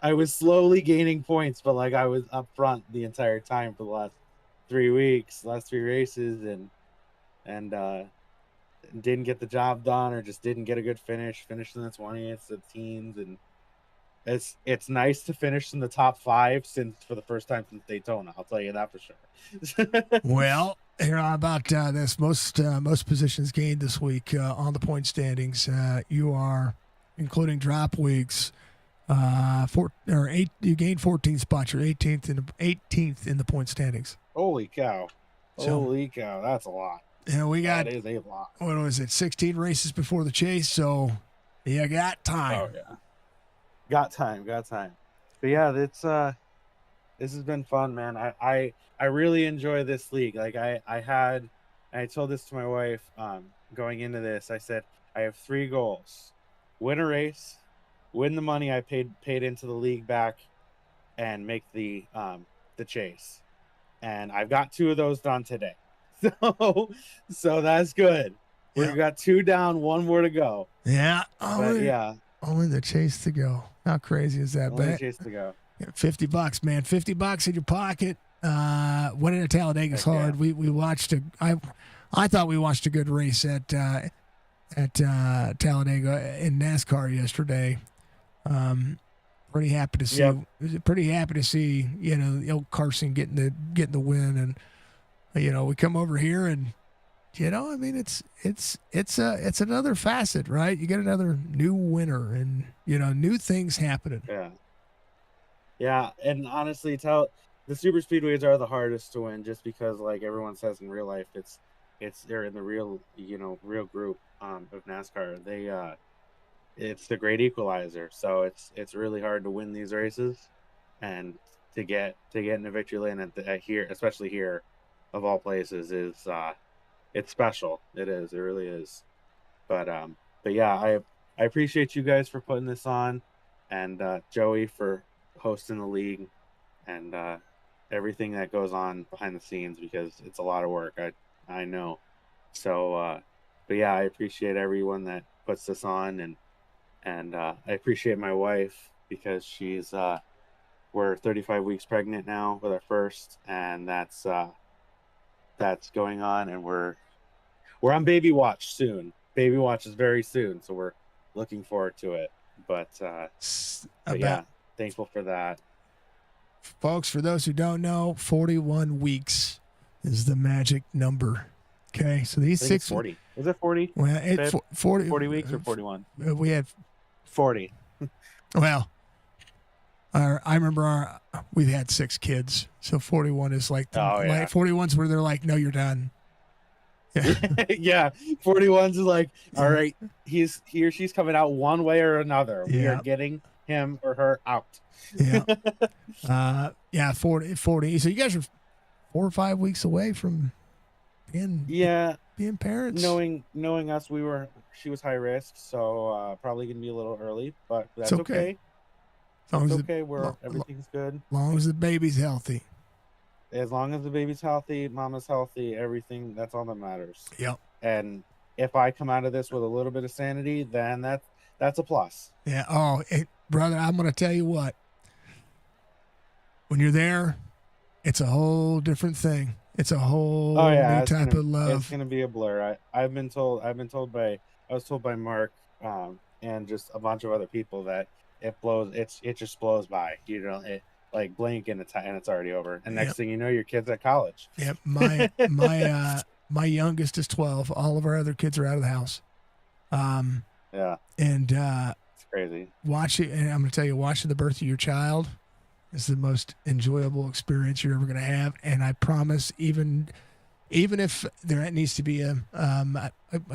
I was slowly gaining points, but like I was up front the entire time for the last 3 races, and didn't get the job done, or just didn't get a good finish. Finished in the 20th, the teens, and it's nice to finish in the top 5 for the first time since Daytona. I'll tell you that for sure. Well, here how about this most positions gained this week on the point standings. You are, including drop weeks, 8. You gained 14 spots. You're 18th in the point standings. Holy cow! That's a lot. We got, that is a lot. What was it? 16 races before the chase, so you got time. Oh yeah. Got time. But yeah, it's this has been fun, man. I really enjoy this league. Like I told this to my wife going into this. I said I have 3 goals: win a race, win the money I paid into the league back, and make the chase. And I've got 2 of those done today. So that's good. Yeah. We've got 2 down, 1 more to go. Yeah. But yeah, Only the chase to go. How crazy is that? only But chase to go. $50, man. $50 in your pocket. Winning at Talladega is hard. Yeah. We watched I thought we watched a good race at Talladega in NASCAR yesterday. Pretty happy to see. Yep. Pretty happy to see. You know, the old Carson getting the win, and you know we come over here and. You know, I mean, it's another facet, right? You get another new winner, and you know, new things happening. Yeah, and honestly, the super speedways are the hardest to win, just because, like everyone says in real life, they're in the real group of NASCAR. It's the great equalizer, so it's really hard to win these races, and to get in the victory lane at here, especially here, of all places, is it's special. It is. It really is. But yeah, I appreciate you guys for putting this on, and Joey for hosting the league, and everything that goes on behind the scenes, because it's a lot of work. I know. So, but yeah, I appreciate everyone that puts this on, and I appreciate my wife, because we're 35 weeks pregnant now with our first, and that's going on, and we're on baby watch soon. Baby watch is very soon, so we're looking forward to it. But yeah, thankful for that. Folks, for those who don't know, 41 weeks is the magic number. Okay, so these 40. Is it 40? Well, it's 40 weeks or 41? We had 40. Well, I remember we've had 6 kids, so 41 is like, like 41's where they're like, no, you're done. Yeah. Yeah, 41's is like, all right, he or she's coming out one way or another. We are getting him or her out. Yeah. Yeah, 40. So you guys are 4 or 5 weeks away from being parents. Knowing us, she was high risk, so probably gonna be a little early, but that's okay. It's okay. Everything's good. As long as the baby's healthy. As long as the baby's healthy, mama's healthy, everything, that's all that matters. Yep. And if I come out of this with a little bit of sanity, then that's a plus. Yeah. Oh, brother, I'm going to tell you what. When you're there, it's a whole different thing. It's a whole new type of love. It's going to be a blur. I was told by Mark and just a bunch of other people that it just blows by. You know, it like blink and it's already over. And next thing you know, your kid's at college. Yep. My youngest is 12. All of our other kids are out of the house. Yeah. And it's crazy. And I'm going to tell you, watching the birth of your child is the most enjoyable experience you're ever going to have. And I promise, even if there needs to be a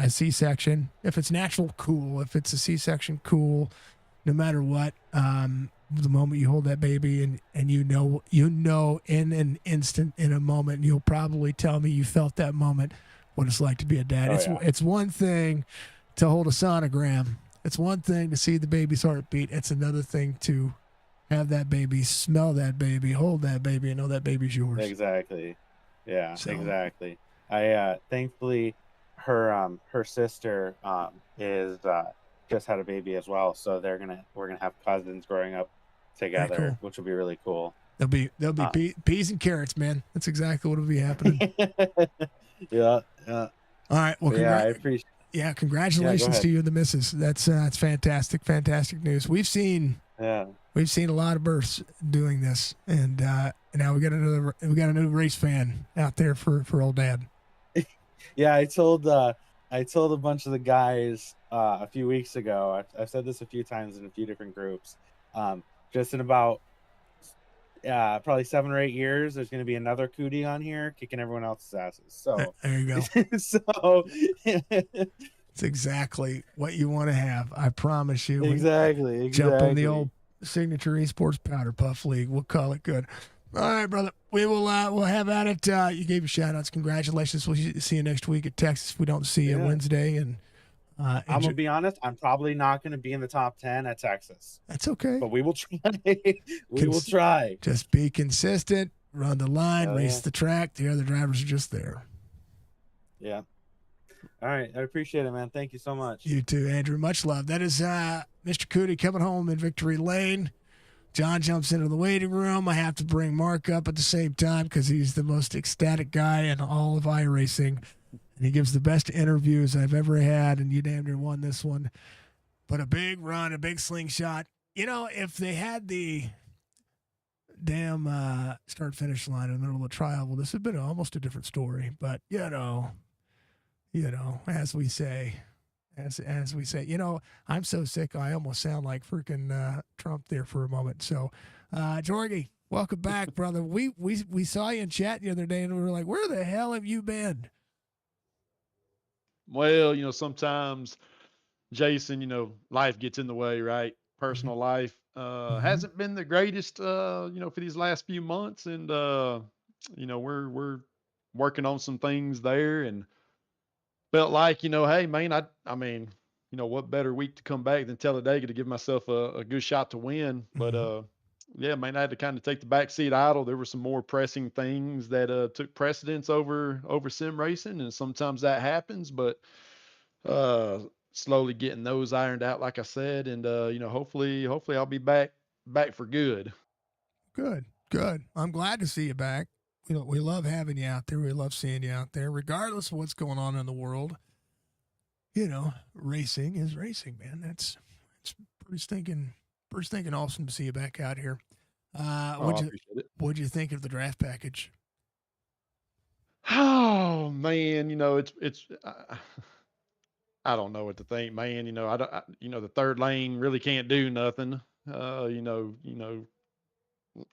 C-section, if it's natural, cool. If it's a C-section, cool. No matter what, the moment you hold that baby and you know in an instant, in a moment, you'll probably tell me you felt that moment, what it's like to be a dad. It's one thing to hold a sonogram. It's one thing to see the baby's heartbeat. It's another thing to have that baby, smell that baby, hold that baby, and know that baby's yours. Exactly. Yeah, exactly. I thankfully her sister is just had a baby as well, so we're gonna have cousins growing up together, cool. Which will be really cool. They'll be peas and carrots, man. That's exactly what will be happening. Yeah. All right. Well, I appreciate. Yeah, congratulations to you and the missus. That's fantastic news. We've seen a lot of births doing this, and now we got a new race fan out there for old dad. Yeah, I told a bunch of the guys a few weeks ago. I've said this a few times in a few different groups. Just in about probably 7 or 8 years, there's going to be another cootie on here kicking everyone else's asses. So there you go. So it's exactly what you want to have. I promise you. Exactly. Jump on the old Signature Esports Powder Puff League. We'll call it good. All right, brother. We will we'll have at it. You gave your shout outs. Congratulations. We'll see you next week at Texas if we don't see you Wednesday. And I'm gonna be honest, I'm probably not gonna be in the top 10 at Texas. That's okay. But we will try. We will try. Just be consistent, run the line, race the track. The other drivers are just there. Yeah. All right. I appreciate it, man. Thank you so much. You too, Andrew. Much love. That is Mr. Cootie coming home in victory lane. John jumps into the waiting room. I have to bring Mark up at the same time because he's the most ecstatic guy in all of iRacing. And he gives the best interviews I've ever had, and you damn near won this one. But a big run, a big slingshot. You know, if they had the damn start-finish line in the middle of the trial, well, this would have been almost a different story. But, you know, as we say, I'm so sick I almost sound like freaking Trump there for a moment. So, Jorgie, welcome back, brother. We saw you in chat the other day, and we were like, where the hell have you been? Well, sometimes, Jason, life gets in the way, right? Personal life hasn't been the greatest, for these last few months, and we're working on some things there, and felt like, hey, man, I mean, what better week to come back than Talladega to give myself a good shot to win, but yeah, man, I had to kind of take the back seat idle. There were some more pressing things that took precedence over sim racing, and sometimes that happens, but slowly getting those ironed out, like I said, and hopefully I'll be back for good. Good. I'm glad to see you back. We love having you out there. We love seeing you out there, regardless of what's going on in the world. Racing is racing, man. It's pretty stinking awesome to see you back out here. What'd you think of the draft package? Oh man, it's I don't know what to think, man. The third lane really can't do nothing.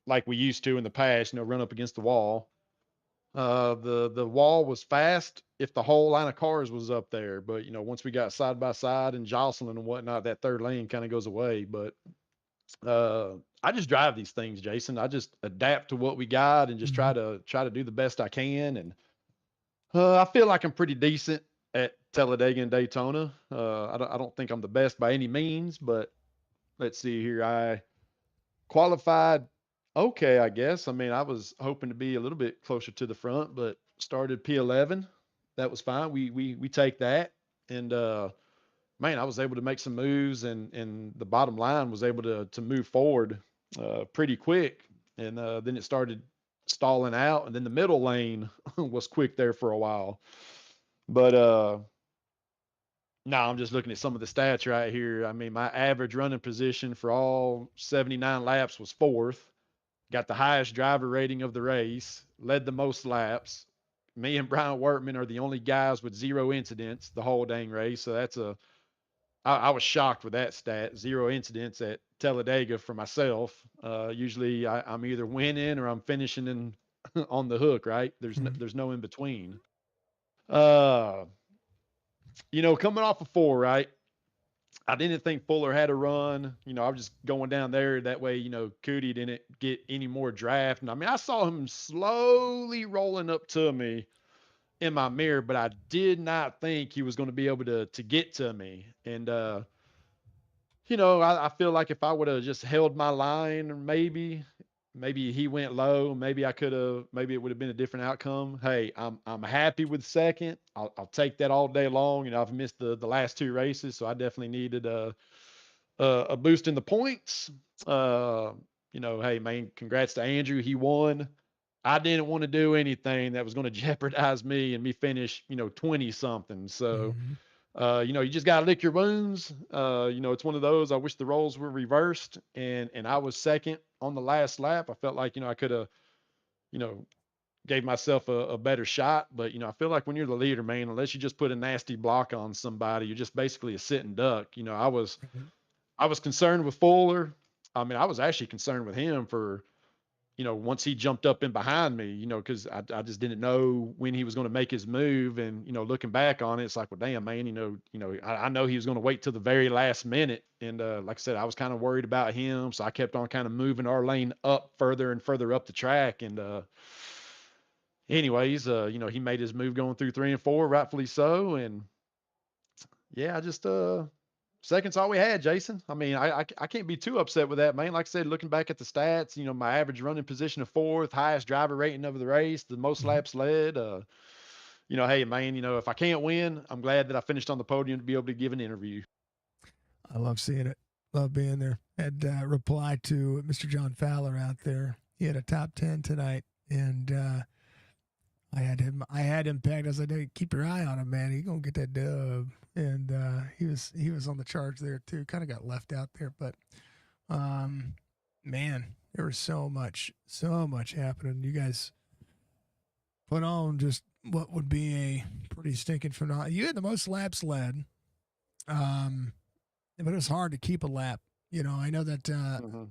Like we used to in the past, run up against the wall. The wall was fast if the whole line of cars was up there, but once we got side by side and jostling and whatnot, that third lane kind of goes away. But I just drive these things, Jason. I just adapt to what we got and just try to do the best I can. And I feel like I'm pretty decent at Talladega and Daytona. I don't think I'm the best by any means, but let's see here. I qualified okay, I guess. I mean, I was hoping to be a little bit closer to the front, but started P11. That was fine. We take that. And man, I was able to make some moves, and the bottom line was able to move forward pretty quick. And then it started stalling out, and then the middle lane was quick there for a while. But now I'm just looking at some of the stats right here. I mean, my average running position for all 79 laps was fourth. Got the highest driver rating of the race, led the most laps. Me and Brian Wortman are the only guys with 0 incidents the whole dang race. So I was shocked with that stat. 0 incidents at Talladega for myself. Usually I'm either winning or I'm finishing on the hook, right? There's no in between. Coming off of 4, right? I didn't think Fuller had a run. I was just going down there that way, Cootie didn't get any more draft. And I mean, I saw him slowly rolling up to me in my mirror, but I did not think he was going to be able to get to me. And, I feel like if I would have just held my line, maybe he went low. Maybe maybe it would have been a different outcome. Hey, I'm happy with second. I'll take that all day long. I've missed the last 2 races, so I definitely needed a boost in the points. Hey man, congrats to Andrew. He won. I didn't want to do anything that was going to jeopardize me and me finish, 20 something. So, you just got to lick your wounds. It's one of those. I wish the roles were reversed, and I was second on the last lap. I felt like, I could have, gave myself a better shot. But, I feel like when you're the leader, man, unless you just put a nasty block on somebody, you're just basically a sitting duck. I was concerned with Fuller. I mean, I was actually concerned with him for once he jumped up in behind me, because I just didn't know when he was going to make his move. And, looking back on it, it's like, well, damn, man, I know he was going to wait till the very last minute. And like I said, I was kind of worried about him. So I kept on kind of moving our lane up further and further up the track. And anyways, he made his move going through 3 and 4, rightfully so. And yeah, I just second's all we had, Jason. I mean, I can't be too upset with that, man. Like I said, looking back at the stats, my average running position of fourth, highest driver rating of the race, the most Mhm. laps led. Hey, man, if I can't win, I'm glad that I finished on the podium to be able to give an interview. I love seeing it. Love being there. Had reply to Mr. John Fowler out there. He had a top 10 tonight, and I had him pegged. I was like, hey, keep your eye on him, man. He gonna get that dub. And he was on the charge there too. Kind of got left out there, but man, there was so much happening. You guys put on just what would be a pretty stinking phenomenal. You had the most laps led, but it was hard to keep a lap. I know that Mm-hmm.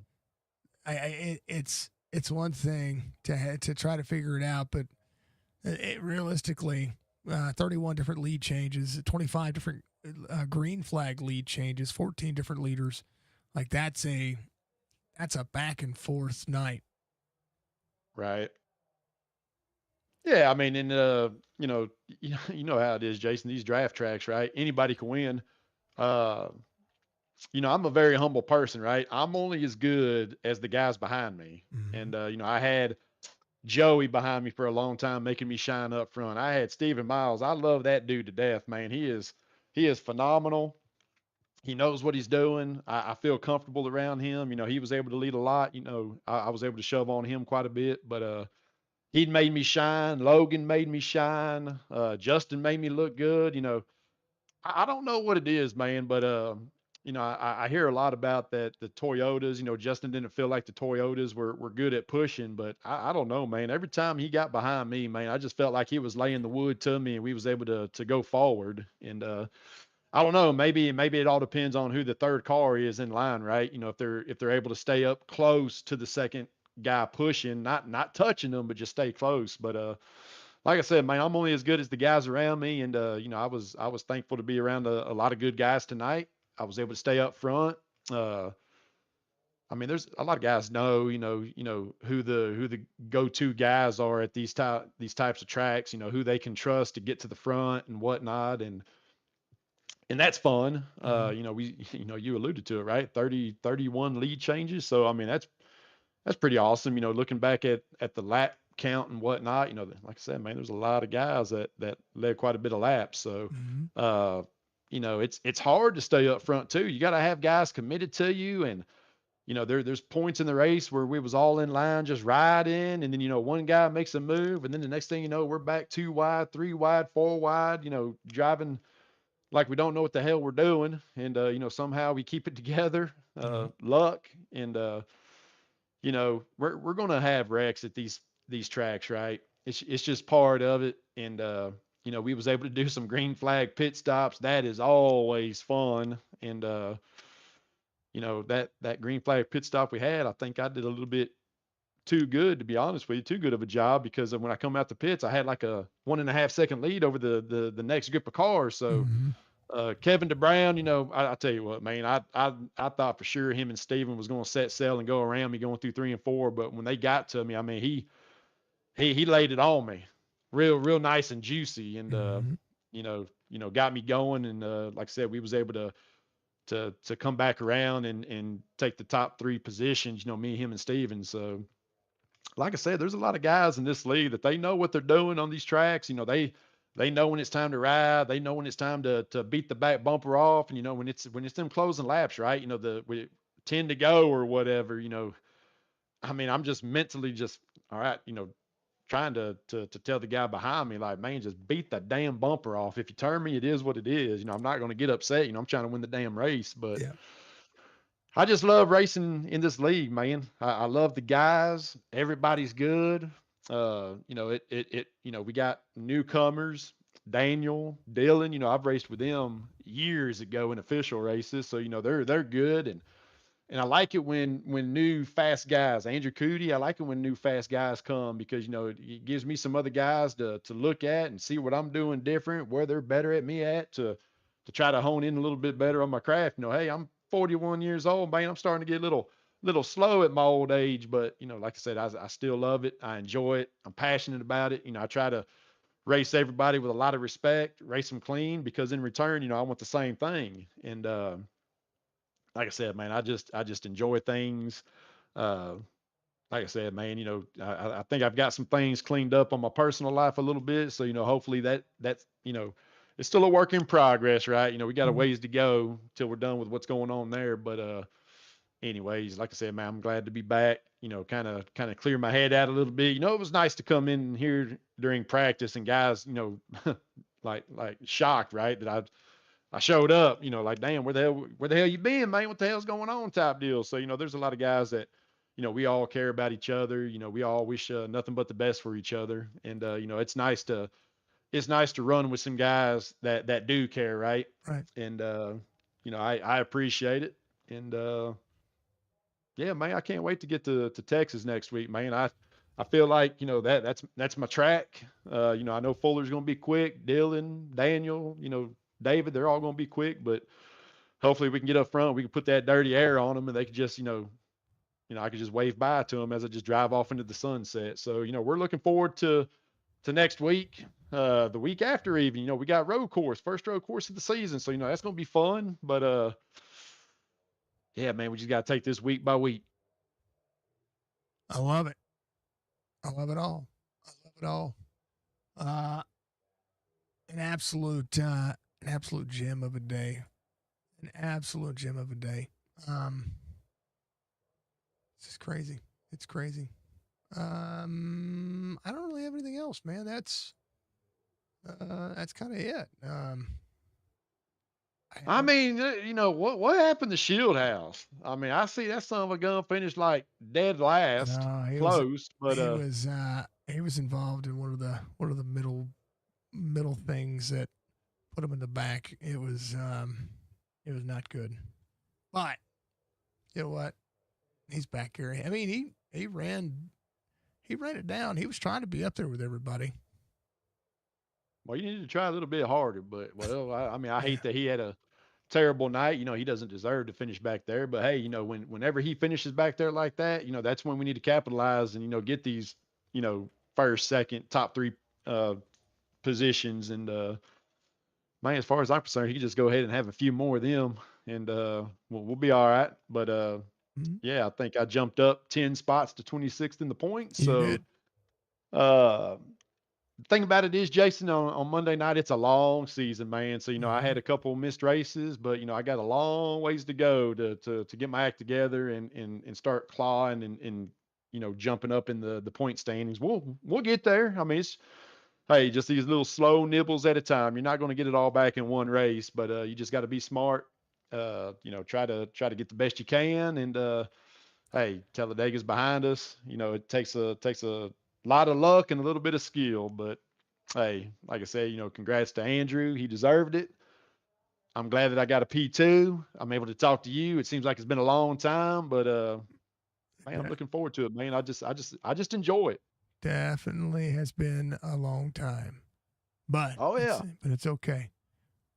it's one thing to try to figure it out, but realistically, 31 different lead changes, 25 different green flag lead changes, 14 different leaders. Like that's a back and forth night. Right. Yeah, I mean, and you know how it is, Jason. These draft tracks, right? Anybody can win. Uh, I'm a very humble person, right? I'm only as good as the guys behind me. Mm-hmm. And I had Joey behind me for a long time, making me shine up front. I had Stephen Miles. I love that dude to death, man. He is phenomenal. He knows what he's doing. I feel comfortable around him. He was able to lead a lot. I was able to shove on him quite a bit, but he'd made me shine. Logan made me shine. Justin made me look good. I don't know what it is, man, but I hear a lot about that the Toyotas. Justin didn't feel like the Toyotas were good at pushing, but I don't know, man. Every time he got behind me, man, I just felt like he was laying the wood to me, and we was able to go forward. And I don't know, maybe it all depends on who the third car is in line, right? If they're able to stay up close to the second guy pushing, not touching them, but just stay close. But like I said, man, I'm only as good as the guys around me, and I was thankful to be around a lot of good guys tonight. I was able to stay up front. Uh, I mean, there's a lot of guys know, who the go-to guys are at these types of tracks. Who they can trust to get to the front and whatnot, and that's fun. Mm-hmm. You alluded to it, right? 31 lead changes. So I mean, that's pretty awesome. Looking back at the lap count and whatnot, like I said, man, there's a lot of guys that led quite a bit of laps. So, Mm-hmm. uh, it's hard to stay up front too. You got to have guys committed to you, and there's points in the race where we was all in line just riding, and then one guy makes a move, and then the next thing you know, we're back 2 wide, 3 wide, 4 wide, driving like we don't know what the hell we're doing, and somehow we keep it together. Mm-hmm. Luck, and we're gonna have wrecks at these tracks, right? It's just part of it, and we was able to do some green flag pit stops. That is always fun, and that green flag pit stop we had, I think I did a little bit too good, to be honest with you, too good of a job, because when I come out the pits, I had like a 1.5 second lead over the next group of cars. So Mm-hmm. Kevin DeBrown, I tell you what, man, I thought for sure him and Steven was going to set sail and go around me going through 3 and 4, but when they got to me, I mean, he laid it on me, real nice and juicy, and Mm-hmm. got me going, and like I said, we was able to come back around and take the top 3 positions, me, him, and Steven. So like I said, there's a lot of guys in this league that they know what they're doing on these tracks. They know when it's time to ride. They know when it's time to beat the back bumper off. And when it's them closing laps, right? We 10 to go or whatever. I mean, I'm just mentally just all right. Trying to tell the guy behind me, like, man, just beat the damn bumper off. If you turn me, it is what it is. I'm not going to get upset. I'm trying to win the damn race, but Yeah. I just love racing in this league, man. I love the guys. Everybody's good. We got newcomers, Daniel, Dylan. I've raced with them years ago in official races, so they're good, and And I like it when new fast guys, Andrew Cootie, I like it when new fast guys come because it gives me some other guys to look at and see what I'm doing different, where they're better at me at to try to hone in a little bit better on my craft. Hey, I'm 41 years old, man. I'm starting to get a little slow at my old age, but like I said, I still love it. I enjoy it. I'm passionate about it. I try to race everybody with a lot of respect, race them clean because in return, I want the same thing. And like I said, man, I just enjoy things. Uh, like I said, man, I think I've got some things cleaned up on my personal life a little bit. So, hopefully that's, it's still a work in progress, right? We got a Mhm. ways to go till we're done with what's going on there. But, anyways, like I said, man, I'm glad to be back, kind of clear my head out a little bit. It was nice to come in here during practice and guys, like shocked, right? That I showed up, like, damn, where the hell you been, man? What the hell's going on type deal. So, there's a lot of guys that, we all care about each other. We all wish nothing but the best for each other. And, it's nice to run with some guys that do care. Right. Right. And, I appreciate it. And, yeah, man, I can't wait to get to Texas next week, man. I feel like, that's my track. I know Fuller's going to be quick. Dylan, Daniel, David, they're all going to be quick, but hopefully we can get up front. We can put that dirty air on them and they can just, I could just wave bye to them as I just drive off into the sunset. So, we're looking forward to next week. The week after even, we got road course, first road course of the season. So, that's going to be fun, but, yeah, man, we just got to take this week by week. I love it. I love it all. I love it all. Uh, an absolute gem of a day. An absolute gem of a day. This is crazy. It's crazy. I don't really have anything else, man. That's kind of it. I mean, what happened to Shield House? I mean, I see that son of a gun finished like dead last, no, close, but he was involved in one of the middle things that put him in the back. It was not good. But you know what? He's back here. I mean, he ran it down. He was trying to be up there with everybody. well, you need to try a little bit harder. But well, I mean, I Yeah. hate that he had a terrible night. He doesn't deserve to finish back there. But hey, whenever he finishes back there like that, that's when we need to capitalize and get these, first, second, top three uh, positions. And man, as far as I'm concerned, he can just go ahead and have a few more of them, and we'll be all right. But Mhm. yeah, I think I jumped up 10 spots to 26th in the points. You So did. uh, the thing about it is, Jason, on Monday night, it's a long season, man. So, I Mhm. had a couple missed races, but, I got a long ways to go to get my act together and start clawing and jumping up in the point standings. We'll get there. I mean, hey, just these little slow nibbles at a time. You're not going to get it all back in one race, but you just got to be smart. Try to get the best you can, and hey, Talladega's behind us. It takes a lot of luck and a little bit of skill, but hey, like I said, congrats to Andrew. He deserved it. I'm glad that I got a P2. I'm able to talk to you. It seems like it's been a long time, but man, I'm De- looking forward to it, man. I just enjoy it. Definitely has been a long time, but Oh it's yeah. but it's okay.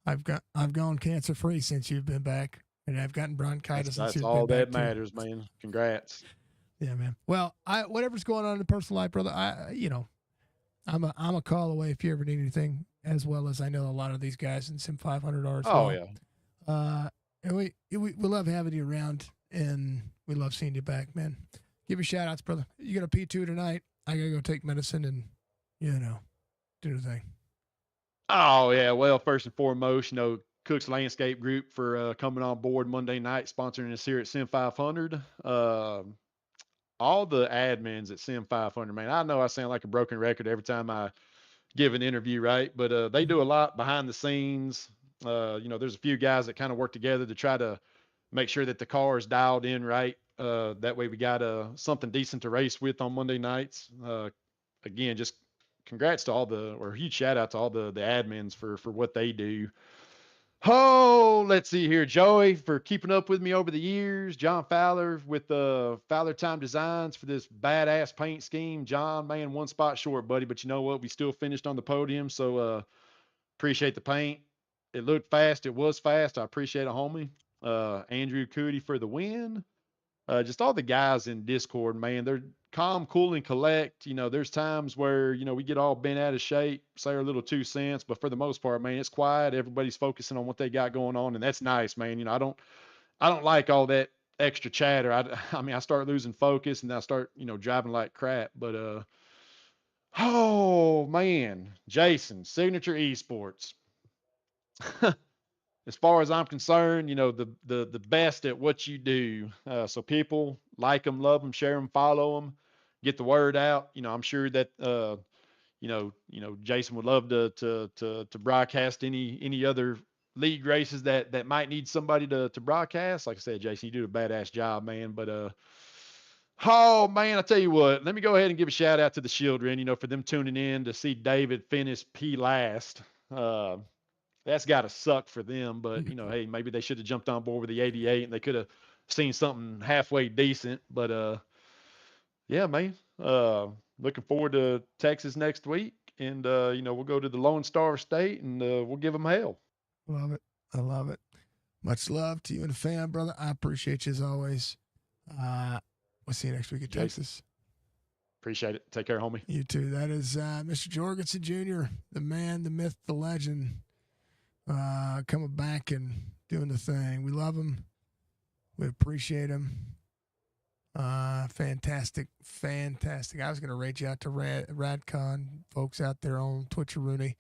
I've gone cancer free since you've been back, and I've gotten That's bronchitis since that's you've been all back that too. matters, man. Congrats. Yeah, man. Well, I whatever's going on in the personal life, brother. I'm a call away if you ever need anything, as well as I know a lot of these guys in SIM500 are as Oh well. yeah. And we love having you around, and we love seeing you back, man. Give you shout outs, brother. You got a P2 tonight. I gotta go take medicine and do the thing. Oh yeah. Well, first and foremost, Cook's Landscape Group for coming on board Monday night, sponsoring us here at Sim 500. All the admins at Sim 500, man. I know I sound like a broken record every time I give an interview, right? But they do a lot behind the scenes. There's a few guys that kind of work together to try to make sure that the car is dialed in right. That way we got something decent to race with on Monday nights. Again, just congrats to or huge shout out to all the admins for what they do. Oh, let's see here. Joey for keeping up with me over the years. John Fowler with Fowler Time Designs for this badass paint scheme. John, man, one spot short, buddy. But you know what? We still finished on the podium. So appreciate the paint. It looked fast. It was fast. I appreciate it, homie. Andrew Cootie for the win. Just all the guys in Discord, man, they're calm, cool, and collect. There's times where, we get all bent out of shape, say our little 2 cents, but for the most part, man, it's quiet. Everybody's focusing on what they got going on, and that's nice, man. I don't like all that extra chatter. I mean, I start losing focus and I start, driving like crap. But oh man, Jason, Signature Esports. As far as I'm concerned, the best at what you do. So people like them, love them, share them, follow them, get the word out. I'm sure that Jason would love to broadcast any other league races that might need somebody to broadcast. Like I said, Jason, you do a badass job, man. But oh man, I tell you what, let me go ahead and give a shout out to the children. For them tuning in to see David finish P last. That's got to suck for them, but hey, maybe they should have jumped on board with the 88 and they could have seen something halfway decent. But yeah, man, looking forward to Texas next week, and we'll go to the Lone Star State and we'll give them hell. Love it. I love it. Much love to you and the fam, brother. I appreciate you as always. We'll see you next week in Texas. Appreciate it. Take care, homie. You too. That is Mr. Jorgensen Jr., the man, the myth, the legend, coming back and doing the thing. We love him. We appreciate him. Fantastic. I was going to rate you out to Radcon, folks out there on Twitcheroony.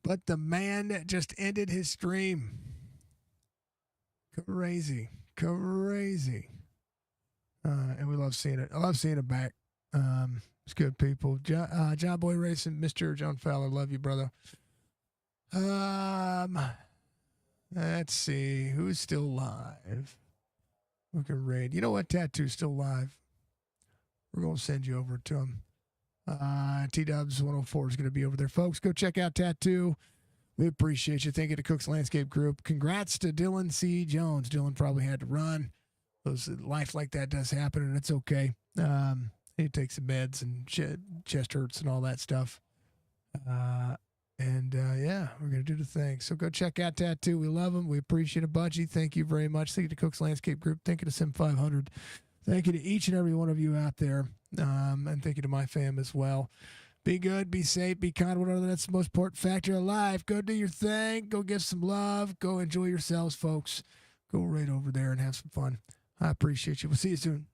But the man just ended his stream. Crazy. And we love seeing it. I love seeing it back. It's good people. John Boy Racing, Mr. John Fowler, love you, brother. Let's see who's still live. We can raid. You know what? Tattoo's still live. We're gonna send you over to him. T-Dubs 104 is gonna be over there, folks. Go check out Tattoo. We appreciate you. Thank you to Cook's Landscape Group. Congrats to Dylan C. Jones. Dylan probably had to run. Life like that does happen, and it's okay. He takes some meds and chest hurts and all that stuff. Yeah, we're going to do the thing. So go check out Tattoo. We love them. We appreciate it. Budgie, thank you very much. Thank you to Cook's Landscape Group. Thank you to SIM500. Thank you to each and every one of you out there. And thank you to my fam as well. Be good, be safe, be kind. Whatever, that's the most important factor of life. Go do your thing. Go give some love. Go enjoy yourselves, folks. Go right over there and have some fun. I appreciate you. We'll see you soon.